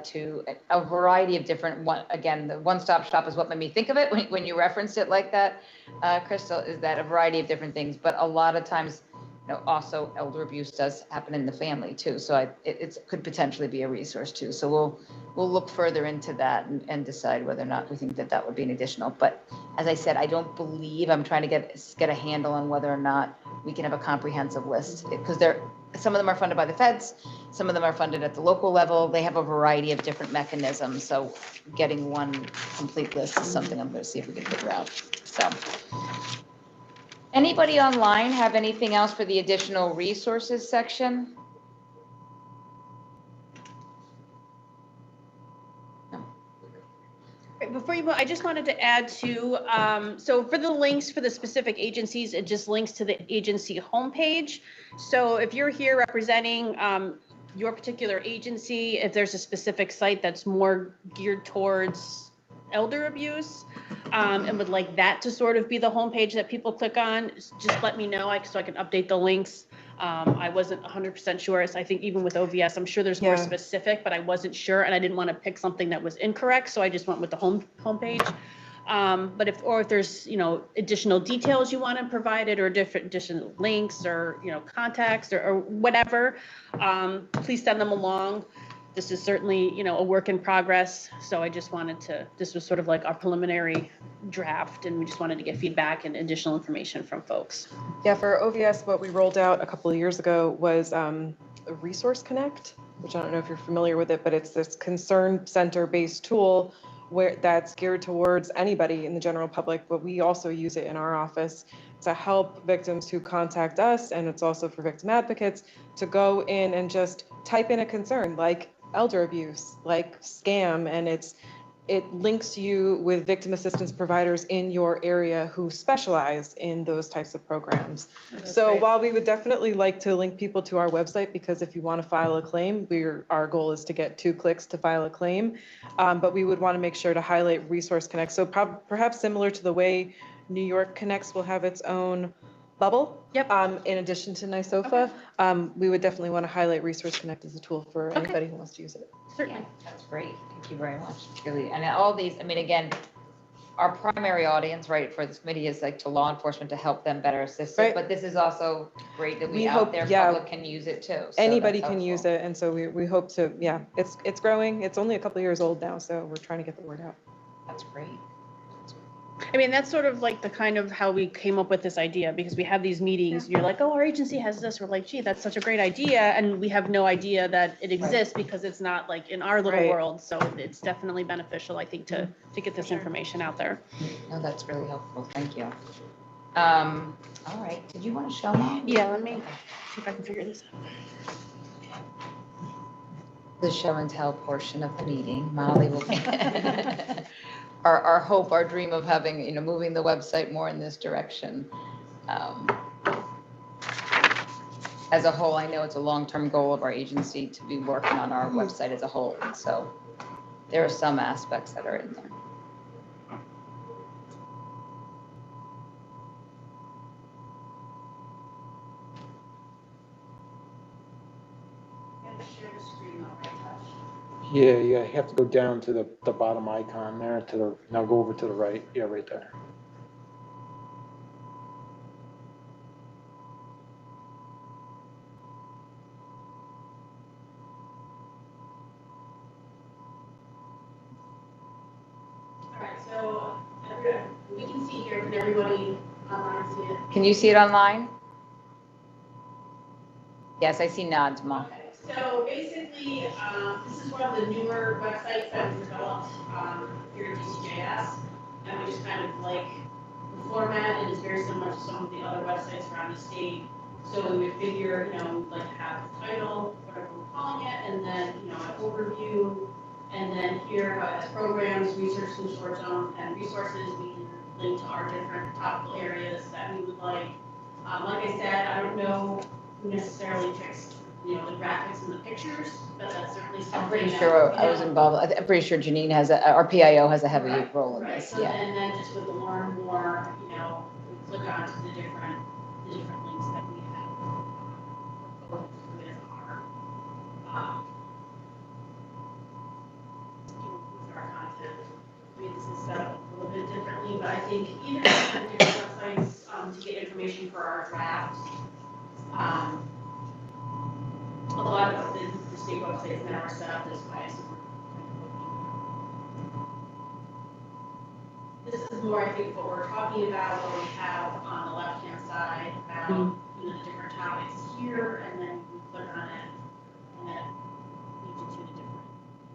to a variety of different, the one-stop shop is what made me think of it when you referenced it like that, Crystal, is that a variety of different things, but a lot of times, also elder abuse does happen in the family too. So it could potentially be a resource too. So we'll look further into that and decide whether or not we think that would be an additional. But as I said, I'm trying to get a handle on whether or not we can have a comprehensive list, because some of them are funded by the feds, some of them are funded at the local level. They have a variety of different mechanisms. So getting one complete list is something I'm going to see if we can figure out. So. Anybody online have anything else for the additional resources section? Before you move, I just wanted to add to, so for the links for the specific agencies, it just links to the agency homepage. So if you're here representing your particular agency, if there's a specific site that's more geared towards elder abuse, and would like that to sort of be the homepage that people click on, just let me know so I can update the links. I wasn't 100% sure. So I think even with OVS, I'm sure there's more specific, but I wasn't sure, and I didn't want to pick something that was incorrect, so I just went with the homepage. But if there's additional details you want to provide it, or additional links, or contacts, or whatever, please send them along. This is certainly a work in progress, so I just wanted to. This was sort of like our preliminary draft, and we just wanted to get feedback and additional information from folks. Yeah, for OVS, what we rolled out a couple of years ago was a Resource Connect, which I don't know if you're familiar with it, but it's this concern center-based tool that's geared towards anybody in the general public, but we also use it in our office to help victims who contact us, and it's also for victim advocates to go in and just type in a concern like elder abuse, like scam, and it links you with victim assistance providers in your area who specialize in those types of programs. So while we would definitely like to link people to our website, because if you want to file a claim, our goal is to get 2 clicks to file a claim, but we would want to make sure to highlight Resource Connect. So perhaps similar to the way New York Connects will have its own bubble. Yep. In addition to NYSOFA, we would definitely want to highlight Resource Connect as a tool for anybody who wants to use it. Certainly. Yeah, that's great. Thank you very much. Really, and all these, again, our primary audience, right, for this committee is like to law enforcement to help them better assist Right. it. But this is also great that We out hope- there, yeah. public can use it too. So Anybody that's can use helpful. it, and so we hope to, yeah, it's growing. It's only a couple years old now, so we're trying to get the word out. That's great. I mean, that's sort of like the kind of how we came up with this idea, because we have these meetings, you're like, oh, our agency has this, we're like, gee, that's such a great idea, and we have no idea that it exists because it's not like in our little Right. world, so it's definitely beneficial, I think, to get this information out there. No, that's really helpful. Thank you. All right. Did you want to show me? Yeah, let me see if I can figure this out. The show and tell portion of the meeting. Molly will. Our hope, our dream of having, moving the website more in this direction. As a whole, I know it's a long-term goal of our agency to be working on our website as a whole. So there are some aspects that are in there. Yeah, you have to go down to the bottom icon there now go over to the right. Yeah, right there. All right, so we can see here, can everybody online see it? Can you see it online? Yes, I see nods, Mom. Okay, so basically, this is one of the newer websites that was developed here at DCJS, and we just kind of like the format. It is very similar to some of the other websites around the state. So we would figure, like have the title, whatever we're calling it, and then an overview, and then here as programs, research, consortium, and resources, we can link to our different topical areas that we would like. Like I said, I don't know who necessarily fixed, the graphics and the pictures, but that's certainly something. I'm pretty that, sure I was involved. I'm pretty sure Janine our PIO has a heavy role in this. So, Yeah. and then just with the learn more, we click on to the different links that we have. With our content. I mean, this is set up a little bit differently, but I think even on different websites, to get information for our drafts, a lot of the state websites now are set up this way. So this is more, I think, what we're talking about, what we have on the left-hand side about the different topics here, and then you click on it, and then leads you to the different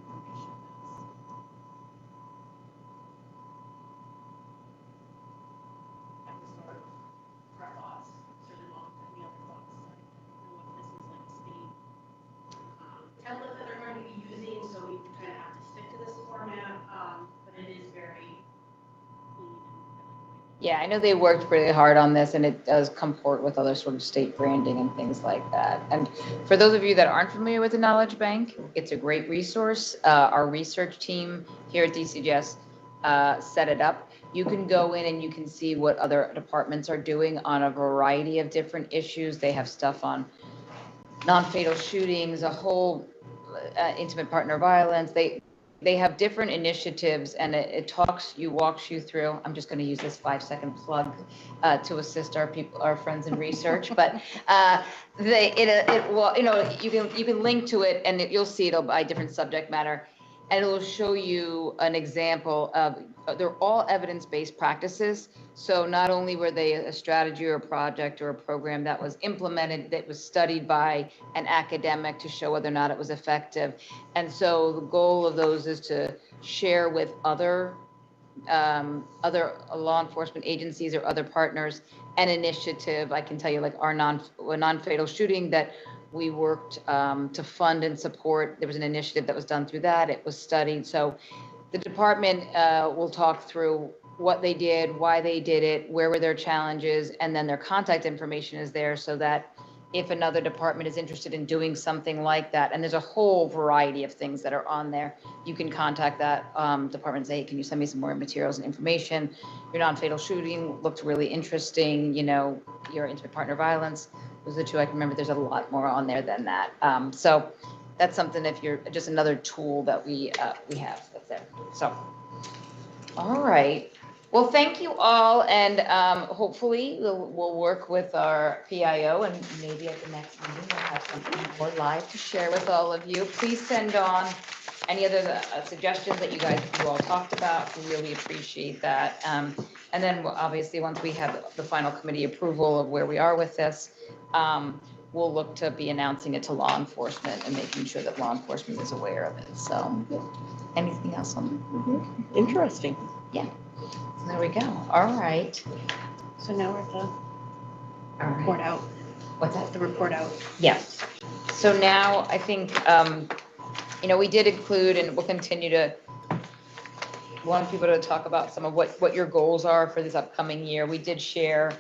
information. That was sort of our thoughts, certainly along with any other thoughts. Like, this is like a state template that they're going to be using, so we kind of have to stick to this format, but it is very. Yeah, I know they worked really hard on this, and it does comport with other sort of state branding and things like that. And for those of you that aren't familiar with the Knowledge Bank, it's a great resource. Our research team here at DCGS set it up. You can go in and you can see what other departments are doing on a variety of different issues. They have stuff on non-fatal shootings, a whole intimate partner violence. They have different initiatives, and it walks you through. I'm just going to use this 5-second plug to assist our friends in research. But you can link to it, and you'll see it'll by different subject matter, and it will show you an example of. They're all evidence-based practices. So not only were they a strategy or a project or a program that was implemented, that was studied by an academic to show whether or not it was effective. And so the goal of those is to share with other law enforcement agencies or other partners an initiative. I can tell you, like our non-fatal shooting that we worked to fund and support. There was an initiative that was done through that. It was studied. So the department will talk through what they did, why they did it, where were their challenges, and then their contact information is there so that if another department is interested in doing something like that, and there's a whole variety of things that are on there, you can contact that department and say, hey, can you send me some more materials and information? Your non-fatal shooting looked really interesting, your intimate partner violence. Those are the two I can remember. There's a lot more on there than that. So that's something, if you're just another tool that we have that's there. So, all right. Well, thank you all, and hopefully we'll work with our PIO, and maybe at the next meeting we'll have something more live to share with all of you. Please send on any other suggestions that you all talked about. We really appreciate that. And then obviously, once we have the final committee approval of where we are with this, we'll look to be announcing it to law enforcement and making sure that law enforcement is aware of it. So, anything else on that? Interesting. Yeah. So there we go. All right. So now we're at the All right. report out, What's that? the report out. Yes. So now I think, we did include, and we'll continue to want people to talk about some of what your goals are for this upcoming year. We did share,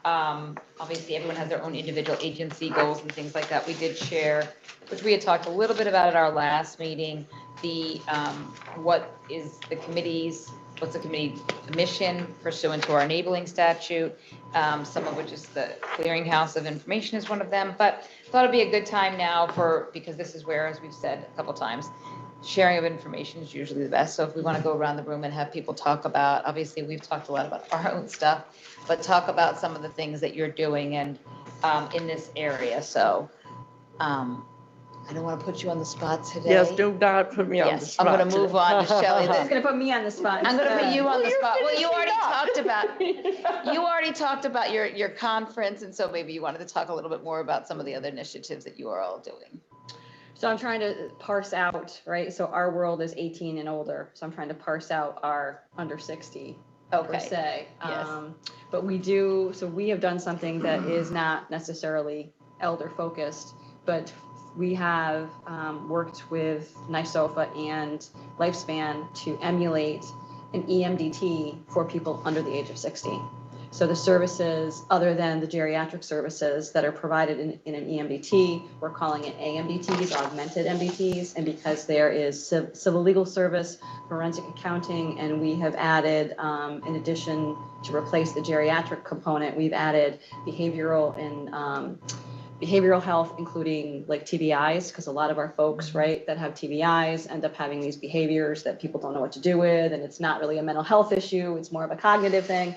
obviously everyone has their own individual agency goals and things like that. We did share, which we had talked a little bit about at our last meeting, what's the committee's mission pursuant to our enabling statute, some of which is the clearinghouse of information is one of them, but thought it'd be a good time now because this is where, as we've said a couple times, sharing of information is usually the best. So if we want to go around the room and have people talk about, obviously we've talked a lot about our own stuff, but talk about some of the things that you're doing and in this area. So I don't want to put you on the spot today. Yes, do not put me on the spot. I'm going to move on to Shelley. It's going to put me on the spot. I'm going to put you on the spot. Well, you finishing already talked about your conference, and so maybe you wanted to talk a little bit more about some of the other initiatives that you are all doing. So I'm trying to parse out, right? So our world is 18 and older. So I'm trying to parse out our under 60 per se. Yes. But we have done something that is not necessarily elder focused, but we have worked with NYSOFA and Lifespan to emulate an EMDT for people under the age of 60. So the services, other than the geriatric services that are provided in an EMDT, we're calling it AMDTs, augmented MDTs, and because there is civil legal service, forensic accounting, and we have added, in addition to replace the geriatric component, we've added behavioral and behavioral health, including like TBIs, because a lot of our folks, right, that have TBIs end up having these behaviors that people don't know what to do with, and it's not really a mental health issue, it's more of a cognitive thing.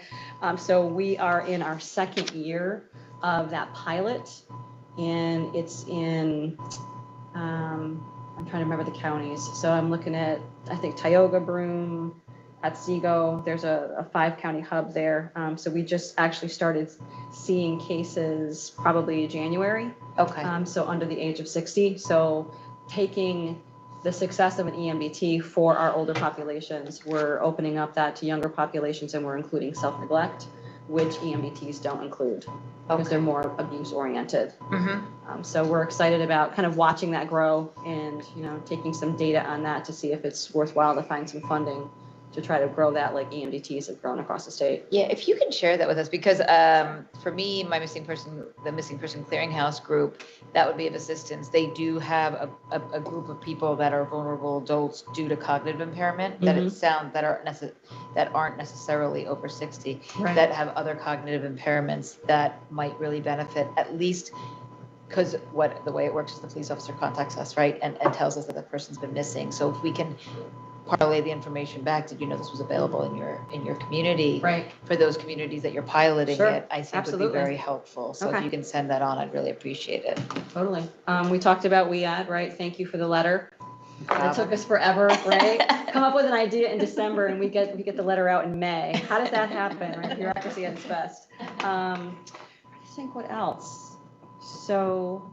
So we are in our second year of that pilot, and it's in, I'm trying to remember the counties. So I'm looking at, I think, Tioga, Broome, Otsego, there's a 5-county hub there. So we just actually started seeing cases probably January. Okay. So under the age of 60. So taking the success of an EMDT for our older populations, we're opening up that to younger populations, and we're including self-neglect, which EMDTs don't include because they're more abuse oriented. Mm-hmm. So we're excited about kind of watching that grow and, taking some data on that to see if it's worthwhile to find some funding to try to grow that like EMDTs have grown across the state. Yeah, if you can share that with us, because for me, the Missing Person Clearinghouse group, that would be of assistance. They do have a group of people that are vulnerable adults due to cognitive impairment that that aren't necessarily over 60, that have other cognitive impairments that might really benefit, at least because the way it works is the police officer contacts us, right, and tells us that the person's been missing. So if we can parlay the information back, did you know this was available in your community? Right. For those communities that you're piloting it, I think would be very helpful. So if you can send that on, I'd really appreciate it. Totally. We talked about WEAD, right? Thank you for the letter. It took us forever, right? Come up with an idea in December and we get the letter out in May. How does that happen, right? Bureaucracy at its best. I think what else? So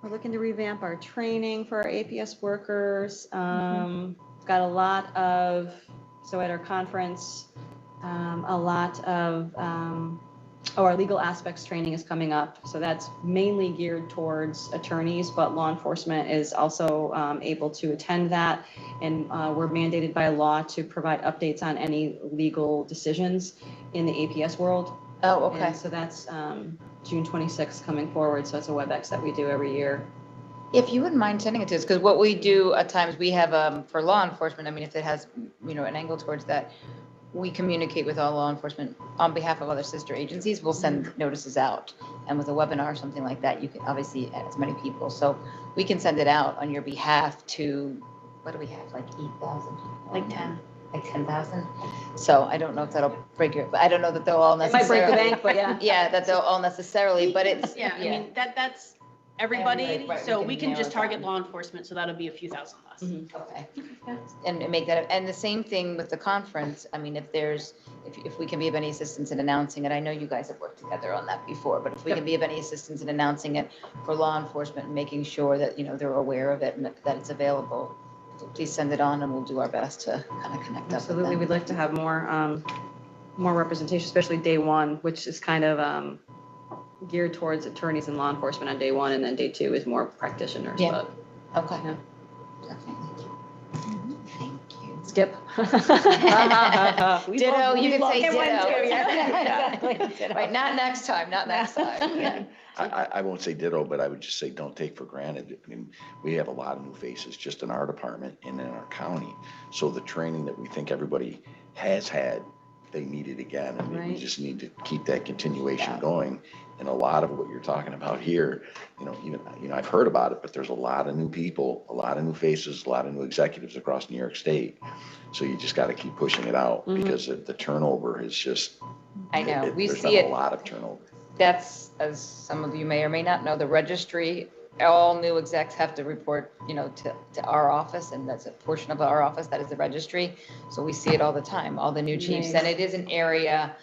we're looking to revamp our training for our APS workers. Got a lot of, so at our conference, a lot of, our legal aspects training is coming up. So that's mainly geared towards attorneys, but law enforcement is also able to attend that. And we're mandated by law to provide updates on any legal decisions in the APS world. Oh, okay. And so that's June 26th coming forward. So it's a WebEx that we do every year. If you wouldn't mind sending it to us, because what we do at times, we have for law enforcement, I mean, if it has, an angle towards that, we communicate with all law enforcement on behalf of other sister agencies. We'll send notices out. And with a webinar or something like that, you can obviously add as many people. So we can send it out on your behalf to, what do we have, like 8,000 people? Like 10. like 10,000. So I don't know if that'll break your, I don't know that they'll all It might break necessarily. the bank, but yeah. Yeah, that they'll all necessarily, but it's, Yeah, I mean, that's everybody, Right, so we we can can narrow just it target down. law enforcement, so that'll be a few thousand less. okay. And make that, and the same thing with the conference. I mean, if we can be of any assistance in announcing it, I know you guys have worked together on that before, but if we can be of any assistance in announcing it for law enforcement, and making sure that, they're aware of it and that it's available, please send it on and we'll do our best to kind of connect up with Absolutely, them. we'd like to have more representation, especially day one, which is kind of geared towards attorneys and law enforcement on day one, and then day two is more practitioners. Yeah. But Okay. Yeah. Definitely. Thank you. Skip. Ditto, you can say It went ditto. too, yeah. Exactly. Right, not next time, not next time. Yeah. I won't say ditto, but I would just say don't take for granted. I mean, we have a lot of new faces just in our department and in our county. So the training that we think everybody has had, they need it again. And we Right. just need to keep that continuation Yeah. going. And a lot of what you're talking about here, I've heard about it, but there's a lot of new people, a lot of new faces, a lot of new executives across New York State. So you just got to keep pushing it out because the turnover is just, I know, we there's see been a it. lot of turnover. That's, as some of you may or may not know, the registry, all new execs have to report, to our office, and that's a portion of our office, that is the registry. So we see it all the time, all the new chiefs, and Nice. it is an area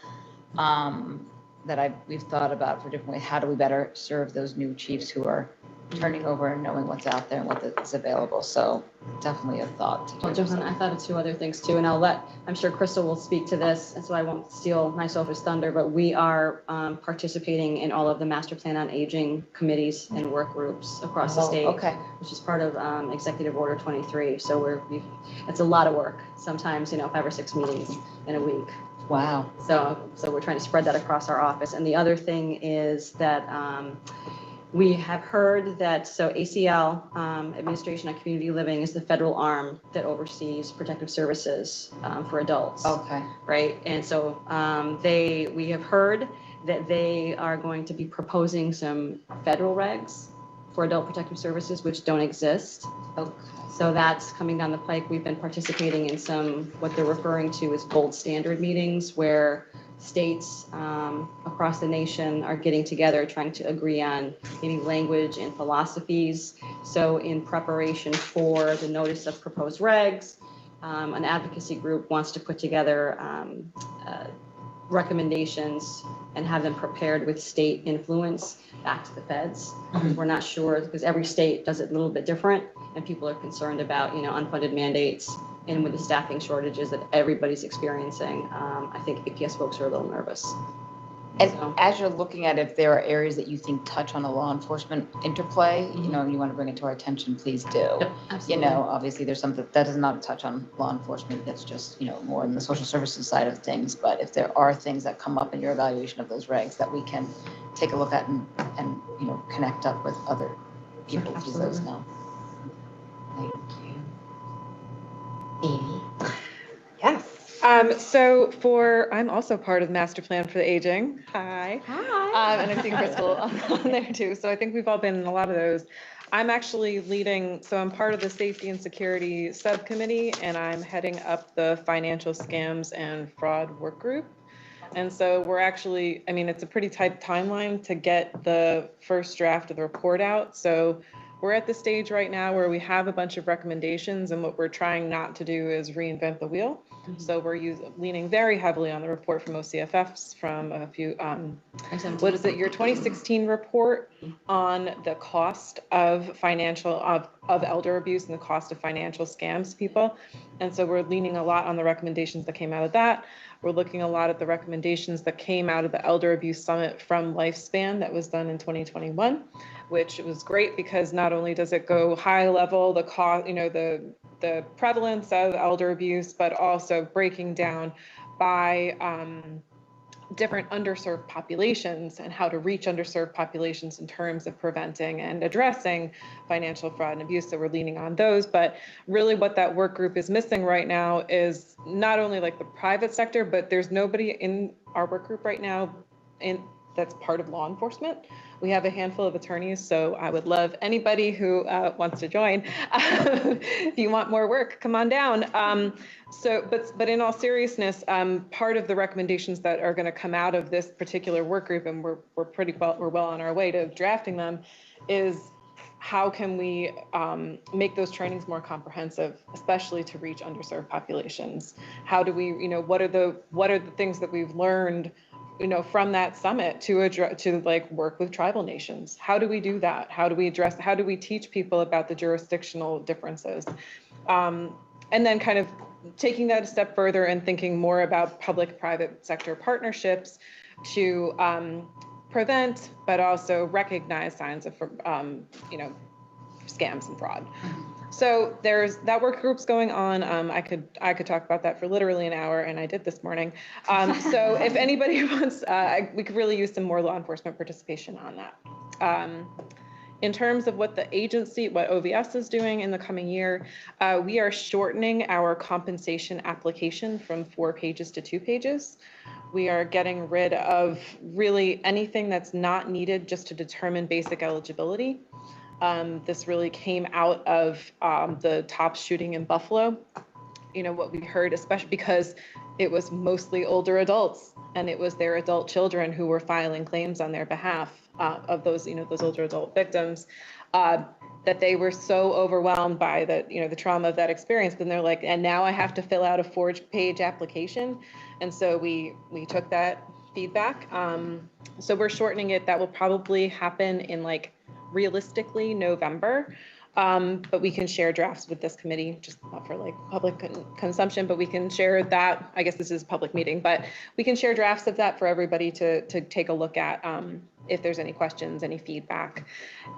that we've thought about for different ways. How do we better serve those new chiefs who are turning over and knowing what's out there and what is available? So definitely a thought to do. Well, Johanna, I thought of two other things too, and I'm sure Crystal will speak to this, and so I won't steal NYSOFA's thunder, but we are participating in all of the master plan on aging committees and work groups across the state. Okay. Which is part of Executive Order 23. So it's a lot of work, sometimes, 5 or 6 meetings in a week. Wow. So we're trying to spread that across our office. And the other thing is that we have heard that, so ACL, Administration on Community Living, is the federal arm that oversees protective services for adults. Okay. Right? And so we have heard that they are going to be proposing some federal regs for adult protective services, which don't exist. Okay. So that's coming down the pike. We've been participating in some, what they're referring to as gold standard meetings, where states across the nation are getting together, trying to agree on maybe language and philosophies. So in preparation for the notice of proposed regs, an advocacy group wants to put together recommendations and have them prepared with state influence back to the feds. We're not sure, because every state does it a little bit different, and people are concerned about, unfunded mandates, and with the staffing shortages that everybody's experiencing. I think APS folks are a little nervous. And So- as you're looking at if there are areas that you think touch on a law enforcement interplay, and you want to bring it to our attention, please do. Yep, absolutely. Obviously there's something that does not touch on law enforcement, that's just, more in the social services side of things. But if there are things that come up in your evaluation of those regs that we can take a look at and connect up with other people to those Absolutely. now. Thank you. Amy? Yes. So I'm also part of the master plan for the aging. Hi. Hi. And I'm seeing Crystal on there too. So I think we've all been in a lot of those. I'm actually leading, so I'm part of the safety and security subcommittee, and I'm heading up the financial scams and fraud work group. And so we're actually, it's a pretty tight timeline to get the first draft of the report out. So we're at the stage right now where we have a bunch of recommendations, and what we're trying not to do is reinvent the wheel. So we're leaning very heavily on the report from OCFFs, from a few, what is it, your 2016 report on the cost of elder abuse and the cost of financial scams to people. And so we're leaning a lot on the recommendations that came out of that. We're looking a lot at the recommendations that came out of the Elder Abuse Summit from Lifespan that was done in 2021, which was great because not only does it go high level, the cost, the prevalence of elder abuse, but also breaking down by different underserved populations and how to reach underserved populations in terms of preventing and addressing financial fraud and abuse. So we're leaning on those, but really what that work group is missing right now is not only like the private sector, but there's nobody in our work group right now that's part of law enforcement. We have a handful of attorneys, so I would love anybody who wants to join. If you want more work, come on down. But in all seriousness, part of the recommendations that are going to come out of this particular work group, and we're well on our way to drafting them, is how can we make those trainings more comprehensive, especially to reach underserved populations? How do we, what are the things that we've learned, from that summit to like work with tribal nations? How do we do that? How do we teach people about the jurisdictional differences? And then kind of taking that a step further and thinking more about public-private sector partnerships to prevent, but also recognize signs of, scams and fraud. So there's that work group's going on. I could talk about that for literally an hour, and I did this morning. So if anybody wants, we could really use some more law enforcement participation on that. In terms of what OVS is doing in the coming year, we are shortening our compensation application from 4 pages to 2 pages. We are getting rid of really anything that's not needed just to determine basic eligibility. This really came out of the TOPS shooting in Buffalo. What we heard, especially because it was mostly older adults, and it was their adult children who were filing claims on their behalf of those, those older adult victims, that they were so overwhelmed by the trauma of that experience. Then they're like, and now I have to fill out a 4-page application. And so we took that feedback. So we're shortening it. That will probably happen in realistically November. But we can share drafts with this committee, just not for public consumption, but we can share that. I guess this is a public meeting, but we can share drafts of that for everybody to take a look at if there's any questions, any feedback.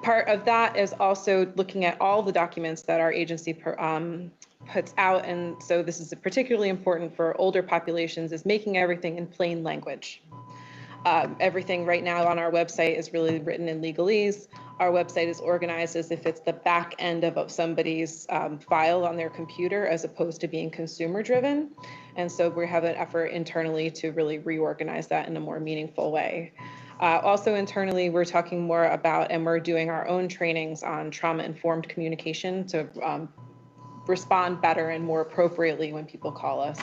Part of that is also looking at all the documents that our agency puts out. And so this is particularly important for older populations, is making everything in plain language. Everything right now on our website is really written in legalese. Our website is organized as if it's the back end of somebody's file on their computer, as opposed to being consumer driven. And so we have an effort internally to really reorganize that in a more meaningful way. Also internally, we're talking more about, and we're doing our own trainings on trauma-informed communication to respond better and more appropriately when people call us.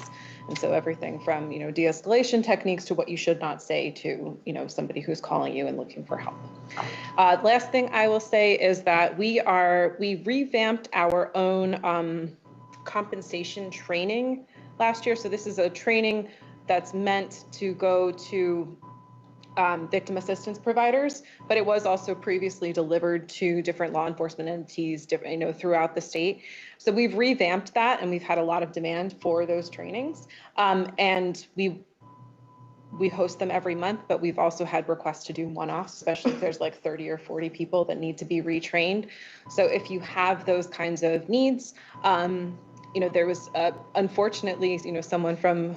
And so everything from, de-escalation techniques to what you should not say to, somebody who's calling you and looking for help. Last thing I will say is that we revamped our own compensation training last year. So this is a training that's meant to go to victim assistance providers, but it was also previously delivered to different law enforcement entities, throughout the state. So we've revamped that, and we've had a lot of demand for those trainings. And we host them every month, but we've also had requests to do one-offs, especially if there's 30 or 40 people that need to be retrained. So if you have those kinds of needs, there was unfortunately, someone from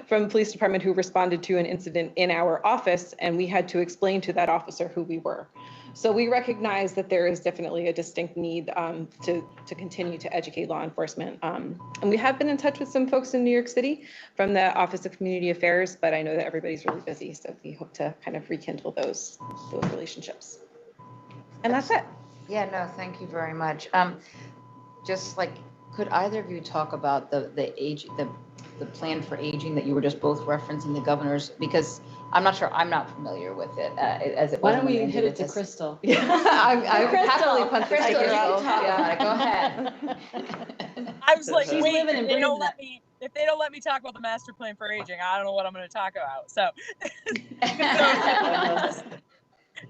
the police department who responded to an incident in our office, and we had to explain to that officer who we were. So we recognize that there is definitely a distinct need to continue to educate law enforcement. And we have been in touch with some folks in New York City from the Office of Community Affairs, but I know that everybody's really busy, so we hope to kind of rekindle those relationships. And that's it. Yeah, no, thank you very much. Could either of you talk about the plan for aging that you were just both referencing, the governor's, because I'm not familiar with it as it was. Why don't we hit it to Crystal? Yeah, I happily punt this to Crystal, you Crystal. can talk about it. Go ahead. I was like, She's wait, living and breathing if they don't let me talk about the master plan for aging, I don't know what I'm going to talk about. So,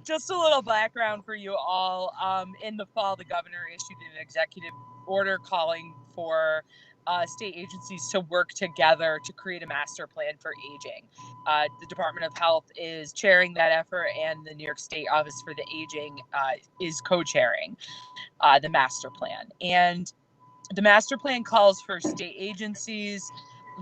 just a little background for you all. In the fall, the governor issued an executive order calling for state agencies to work together to create a master plan for aging. The Department of Health is chairing that effort, and the New York State Office for the Aging is co-chairing the master plan. And the master plan calls for state agencies.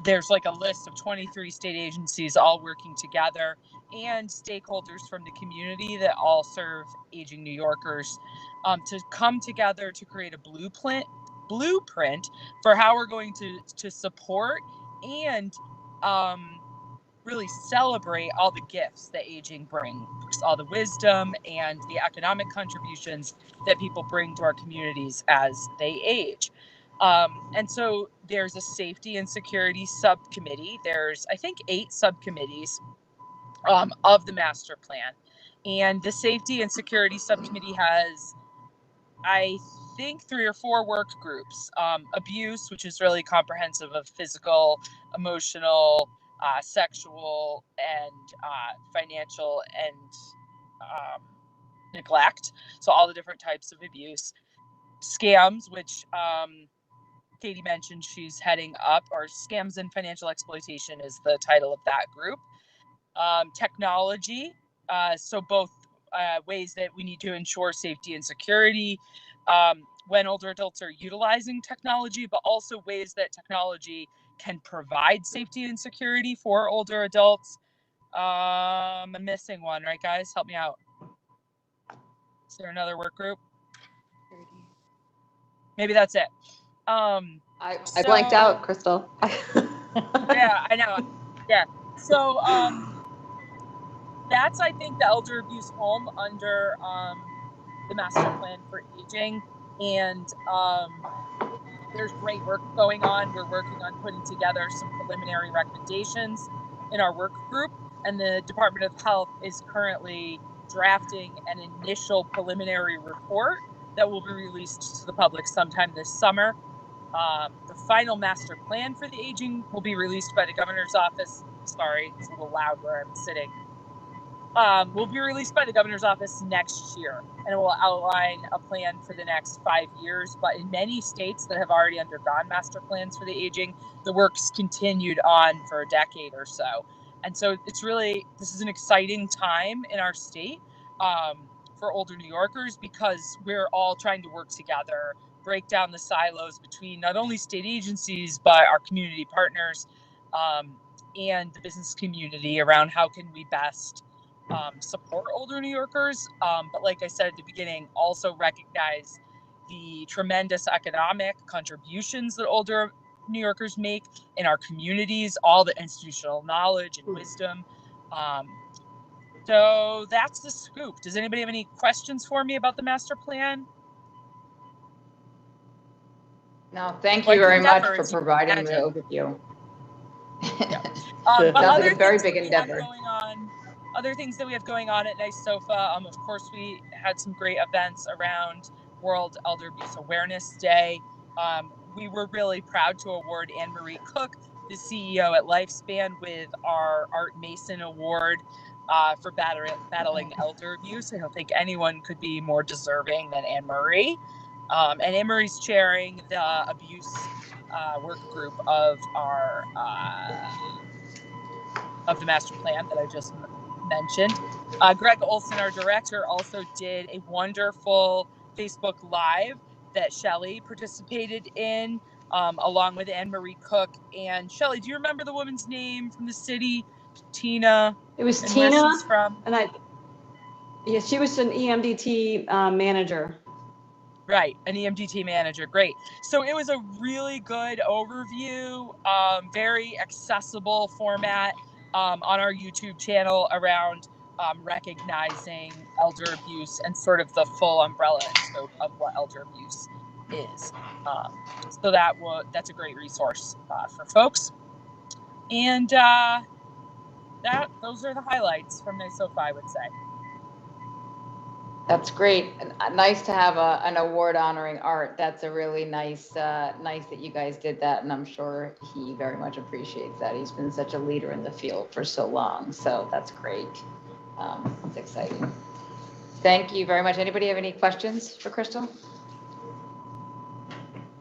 There's a list of 23 state agencies all working together, and stakeholders from the community that all serve aging New Yorkers to come together to create a blueprint for how we're going to support and really celebrate all the gifts that aging brings, all the wisdom and the economic contributions that people bring to our communities as they age. And so there's a safety and security subcommittee. There's, I think, 8 subcommittees of the master plan. And the safety and security subcommittee has, I think, 3 or 4 work groups. Abuse, which is really comprehensive of physical, emotional, sexual, and financial, and neglect. So all the different types of abuse. Scams, which Katie mentioned she's heading up, or Scams and Financial Exploitation is the title of that group. Technology, so both ways that we need to ensure safety and security when older adults are utilizing technology, but also ways that technology can provide safety and security for older adults. I'm missing one, right, guys? Help me out. Is there another work group? Maybe that's it. I blanked out, Crystal. Yeah, I know. Yeah. So that's, I think, the elder abuse home under the master plan for aging. And there's great work going on. We're working on putting together some preliminary recommendations in our work group. And the Department of Health is currently drafting an initial preliminary report that will be released to the public sometime this summer. The final master plan for the aging will be released by the governor's office. Sorry, it's a little loud where I'm sitting. Will be released by the governor's office next year, and it will outline a plan for the next 5 years. But in many states that have already undergone master plans for the aging, the work's continued on for a decade or so. And so it's really, this is an exciting time in our state for older New Yorkers, because we're all trying to work together, break down the silos between not only state agencies, but our community partners and the business community around how can we best support older New Yorkers. But like I said at the beginning, also recognize the tremendous economic contributions that older New Yorkers make in our communities, all the institutional knowledge and wisdom. So that's the scoop. Does anybody have any questions for me about the master plan? No, thank you very much for providing the overview. But other a very big endeavor. Other things that we have going on at NYS SOFA, of course, we had some great events around World Elder Abuse Awareness Day. We were really proud to award Anne-Marie Cook, the CEO at Lifespan, with our Art Mason Award for battling elder abuse. I don't think anyone could be more deserving than Anne-Marie. And Anne-Marie's chairing the abuse work group of our of the master plan that I just mentioned. Greg Olson, our director, also did a wonderful Facebook Live that Shelley participated in, along with Anne-Marie Cook. And Shelley, do you remember the woman's name from the city? Tina. It was Tina. Where she's from? And she was an EMDT manager. Right, an EMDT manager. Great. So it was a really good overview, very accessible format on our YouTube channel around recognizing elder abuse and sort of the full umbrella and scope of what elder abuse is. So that's a great resource for folks. And those are the highlights from NYS SOFA, I would say. That's great. Nice to have an award honoring Art. That's a really nice that you guys did that, and I'm sure he very much appreciates that. He's been such a leader in the field for so long, so that's great. It's exciting. Thank you very much. Anybody have any questions for Crystal?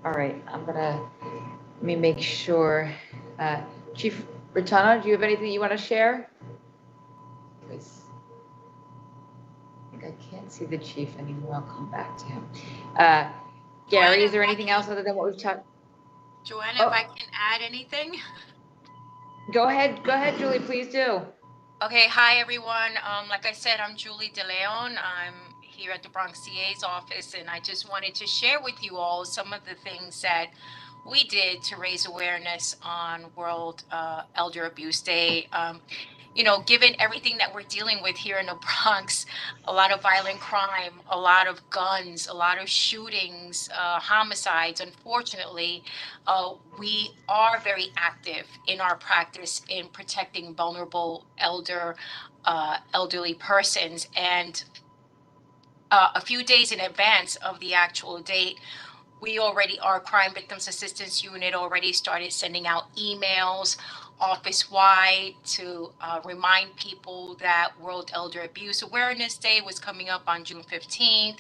All right, let me make sure. Chief Britanno, do you have anything you want to share? I can't see the chief anymore. I'll come back to him. Gary, is there anything else other than what we've talked? Joanna, if I can add anything? Go ahead, Julie, please do. Okay, hi everyone. Like I said, I'm Julie DeLeon. I'm here at the Bronx CA's office, and I just wanted to share with you all some of the things that we did to raise awareness on World Elder Abuse Day. You know, given everything that we're dealing with here in the Bronx, a lot of violent crime, a lot of guns, a lot of shootings, homicides, unfortunately, we are very active in our practice in protecting vulnerable elderly persons. And a few days in advance of the actual date, our crime victims assistance unit already started sending out emails office wide to remind people that World Elder Abuse Awareness Day was coming up on June 15th,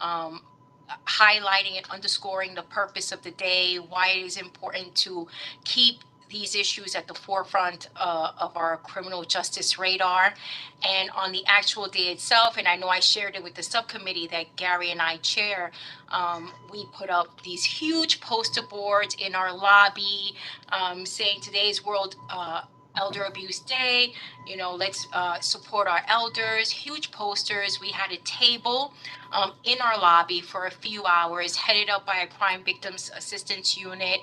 highlighting and underscoring the purpose of the day, why it is important to keep these issues at the forefront of our criminal justice radar. And on the actual day itself, and I know I shared it with the subcommittee that Gary and I chair, we put up these huge poster boards in our lobby saying today's World Elder Abuse Day, you know, let's support our elders, huge posters. We had a table in our lobby for a few hours, headed up by a crime victims assistance unit,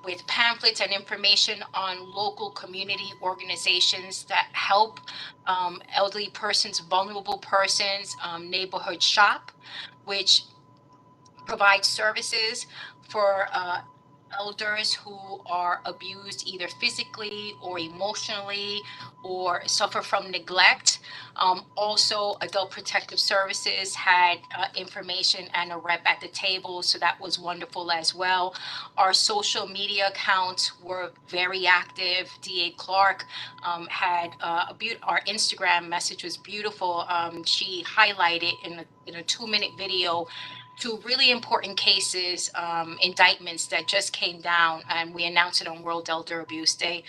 with pamphlets and information on local community organizations that help elderly persons, vulnerable persons, neighborhood shop, which provides services for elders who are abused either physically or emotionally or suffer from neglect. Also, Adult Protective Services had information and a rep at the table, so that was wonderful as well. Our social media accounts were very active. DA Clark had our Instagram message was beautiful. She highlighted in a 2-minute video 2 really important cases, indictments that just came down, and we announced it on World Elder Abuse Day.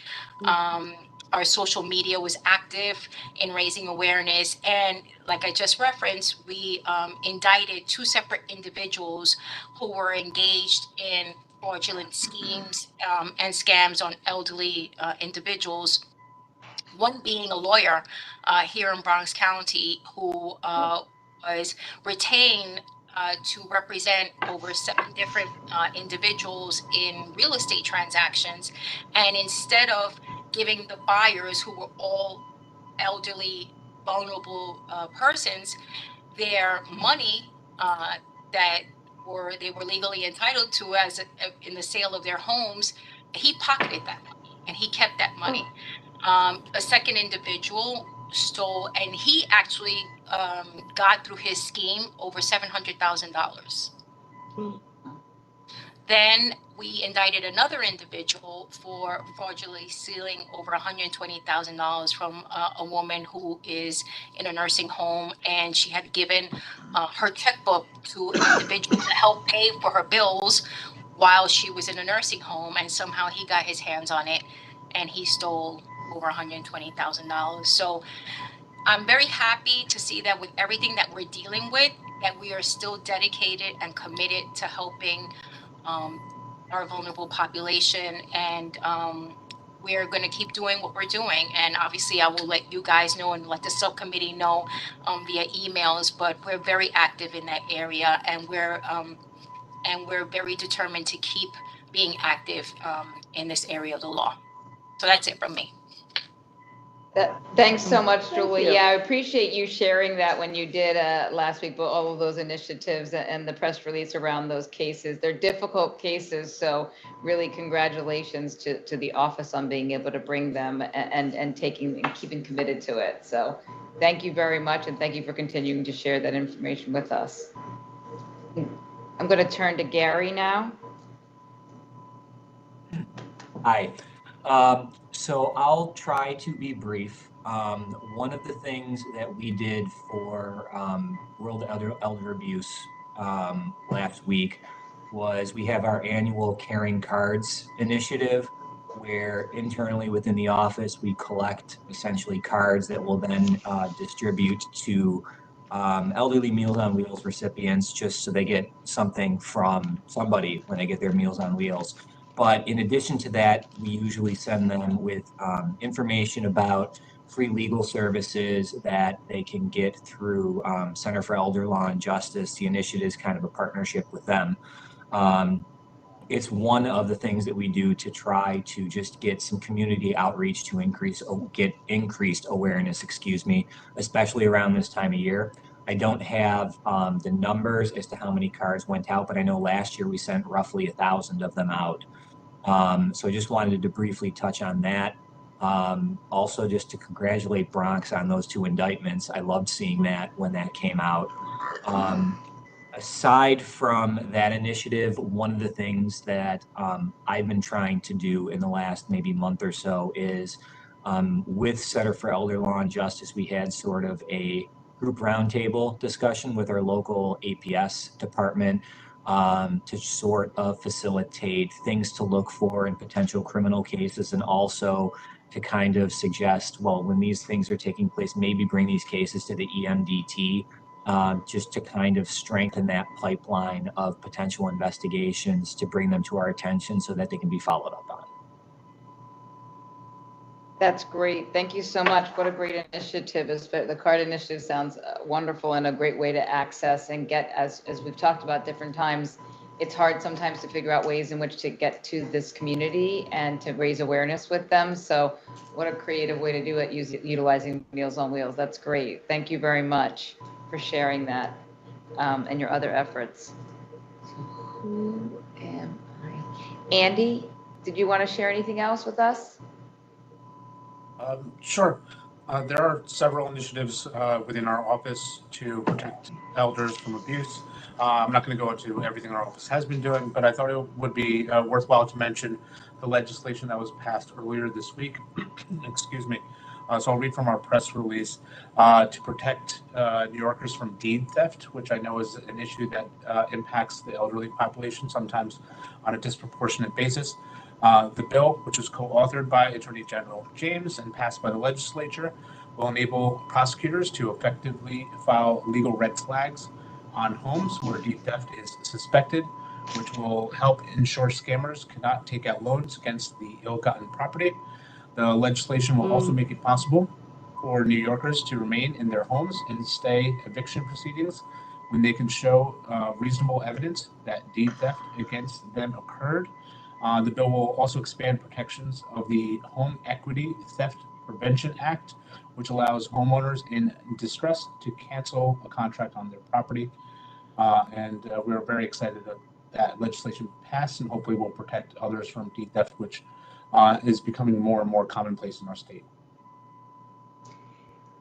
Our social media was active in raising awareness, and like I just referenced, we indicted 2 separate individuals who were engaged in fraudulent schemes and scams on elderly individuals. One being a lawyer here in Bronx County who was retained to represent over 7 different individuals in real estate transactions. And instead of giving the buyers, who were all elderly, vulnerable persons, their money that they were legally entitled to in the sale of their homes, he pocketed that money and he kept that money. A second individual stole, and he actually got through his scheme over $700,000. Then we indicted another individual for fraudulently stealing over $120,000 from a woman who is in a nursing home, and she had given her checkbook to an individual to help pay for her bills while she was in a nursing home, and somehow he got his hands on it and he stole over $120,000. So I'm very happy to see that with everything that we're dealing with, that we are still dedicated and committed to helping our vulnerable population. And we're going to keep doing what we're doing. And obviously, I will let you guys know and let the subcommittee know via emails. But we're very active in that area, and we're very determined to keep being active in this area of the law. So that's it from me. Thanks so much, Julie. you. Yeah, I appreciate you sharing that when you did last week, but all of those initiatives and the press release around those cases. They're difficult cases, so really congratulations to the office on being able to bring them and keeping committed to it. So thank you very much, and thank you for continuing to share that information with us. I'm going to turn to Gary now. Hi. So I'll try to be brief. One of the things that we did for World Elder Abuse last week was we have our annual Caring Cards initiative, where internally within the office we collect essentially cards that will then distribute to elderly Meals on Wheels recipients, just so they get something from somebody when they get their Meals on Wheels. But in addition to that, we usually send them with information about free legal services that they can get through Center for Elder Law and Justice. The initiative is kind of a partnership with them. it's one of the things that we do to try to just get some community outreach to get increased awareness, especially around this time of year. I don't have the numbers as to how many cards went out, but I know last year we sent roughly 1,000 of them out. So I just wanted to briefly touch on that. Also, just to congratulate Bronx on those 2 indictments. I loved seeing that when that came out. Aside from that initiative, one of the things that I've been trying to do in the last maybe month or so is with Center for Elder Law and Justice, we had sort of a group roundtable discussion with our local APS department to sort of facilitate things to look for in potential criminal cases, and also to kind of suggest, well, when these things are taking place, maybe bring these cases to the EMDT. Just to kind of strengthen that pipeline of potential investigations to bring them to our attention so that they can be followed up on. That's great. Thank you so much. What a great initiative. The card initiative sounds wonderful and a great way to access and get, as we've talked about different times, it's hard sometimes to figure out ways in which to get to this community and to raise awareness with them. So what a creative way to do it, utilizing Meals on Wheels. That's great. Thank you very much for sharing that and your other efforts. So who am I? Andy, did you want to share anything else with us? Sure. There are several initiatives within our office to protect elders from abuse. I'm not going to go into everything our office has been doing, but I thought it would be worthwhile to mention the legislation that was passed earlier this week. Excuse me. So I'll read from our press release to protect New Yorkers from deed theft, which I know is an issue that impacts the elderly population sometimes on a disproportionate basis. The bill, which was co-authored by Attorney General James and passed by the legislature, will enable prosecutors to effectively file legal red flags on homes where deed theft is suspected, which will help ensure scammers cannot take out loans against the ill-gotten property. The legislation will also make it possible for New Yorkers to remain in their homes and stay eviction proceedings when they can show reasonable evidence that deed theft against them occurred. The bill will also expand protections of the Home Equity Theft Prevention Act, which allows homeowners in distress to cancel a contract on their property. And we're very excited that that legislation passed, and hopefully will protect others from deed theft, which is becoming more and more commonplace in our state.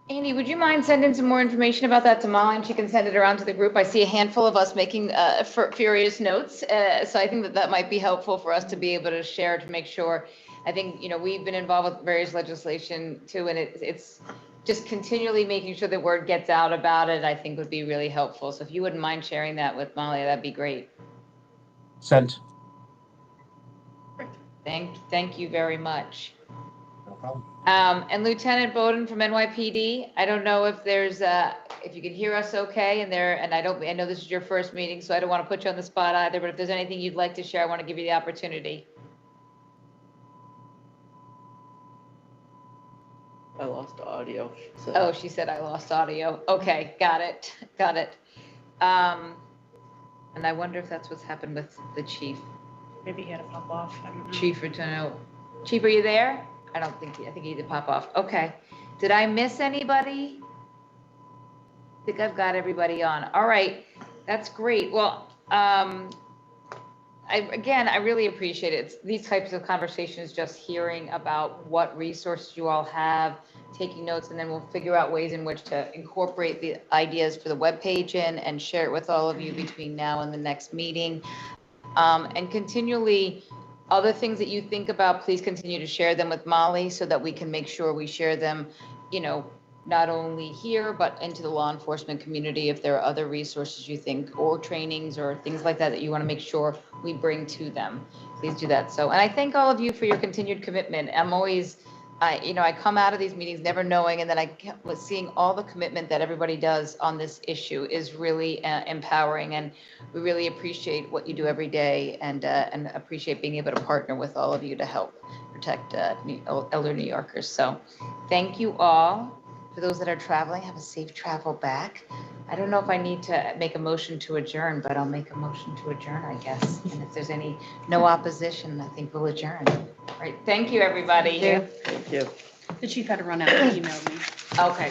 Andy, would you mind sending some more information about that to Molly, and she can send it around to the group? I see a handful of us making furious notes, so I think that might be helpful for us to be able to share to make sure. I think, we've been involved with various legislation too, and it's just continually making sure the word gets out about it, I think would be really helpful. So if you wouldn't mind sharing that with Molly, that'd be great. Sent. Thank you very much. No problem. And Lieutenant Bowden from NYPD, I don't know if there's if you can hear us okay, and I know this is your first meeting, so I don't want to put you on the spot either, but if there's anything you'd like to share, I want to give you the opportunity. I lost audio. So. Oh, she said I lost audio. Okay, got it. And I wonder if that's what's happened with the chief. Maybe he had to pop off. I don't know. Chief, Chief, are you there? I think he had to pop off. Okay. Did I miss anybody? I think I've got everybody on. All right. That's great. Well, I really appreciate it. It's these types of conversations, just hearing about what resources you all have, taking notes, and then we'll figure out ways in which to incorporate the ideas for the webpage in and share it with all of you between now and the next meeting. And continually, other things that you think about, please continue to share them with Molly so that we can make sure we share them, not only here, but into the law enforcement community. If there are other resources you think, or trainings or things like that you want to make sure we bring to them, please do that. So, and I thank all of you for your continued commitment. I'm always, I come out of these meetings never knowing, and then I was seeing all the commitment that everybody does on this issue is really empowering, and we really appreciate what you do every day, and appreciate being able to partner with all of you to help protect elder New Yorkers. So thank you all. For those that are traveling, have a safe travel back. I don't know if I need to make a motion to adjourn, but I'll make a motion to adjourn, I guess. And if there's no opposition, I think we'll adjourn. All right, thank you, everybody. Thank you. The chief had to run out and emailed me. Okay,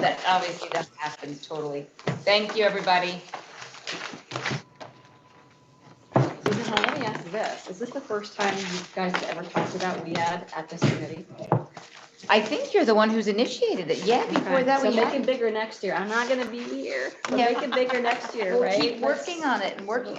that obviously that happens totally. Thank you, everybody. So now let me ask this, is this the first time you guys have ever talked about WEAD at this committee? I think you're the one who's initiated it. Yeah, before Okay, that so we make had. it bigger next year. I'm not gonna be here, but Yeah. make it bigger next year, We'll right? keep working on it and working.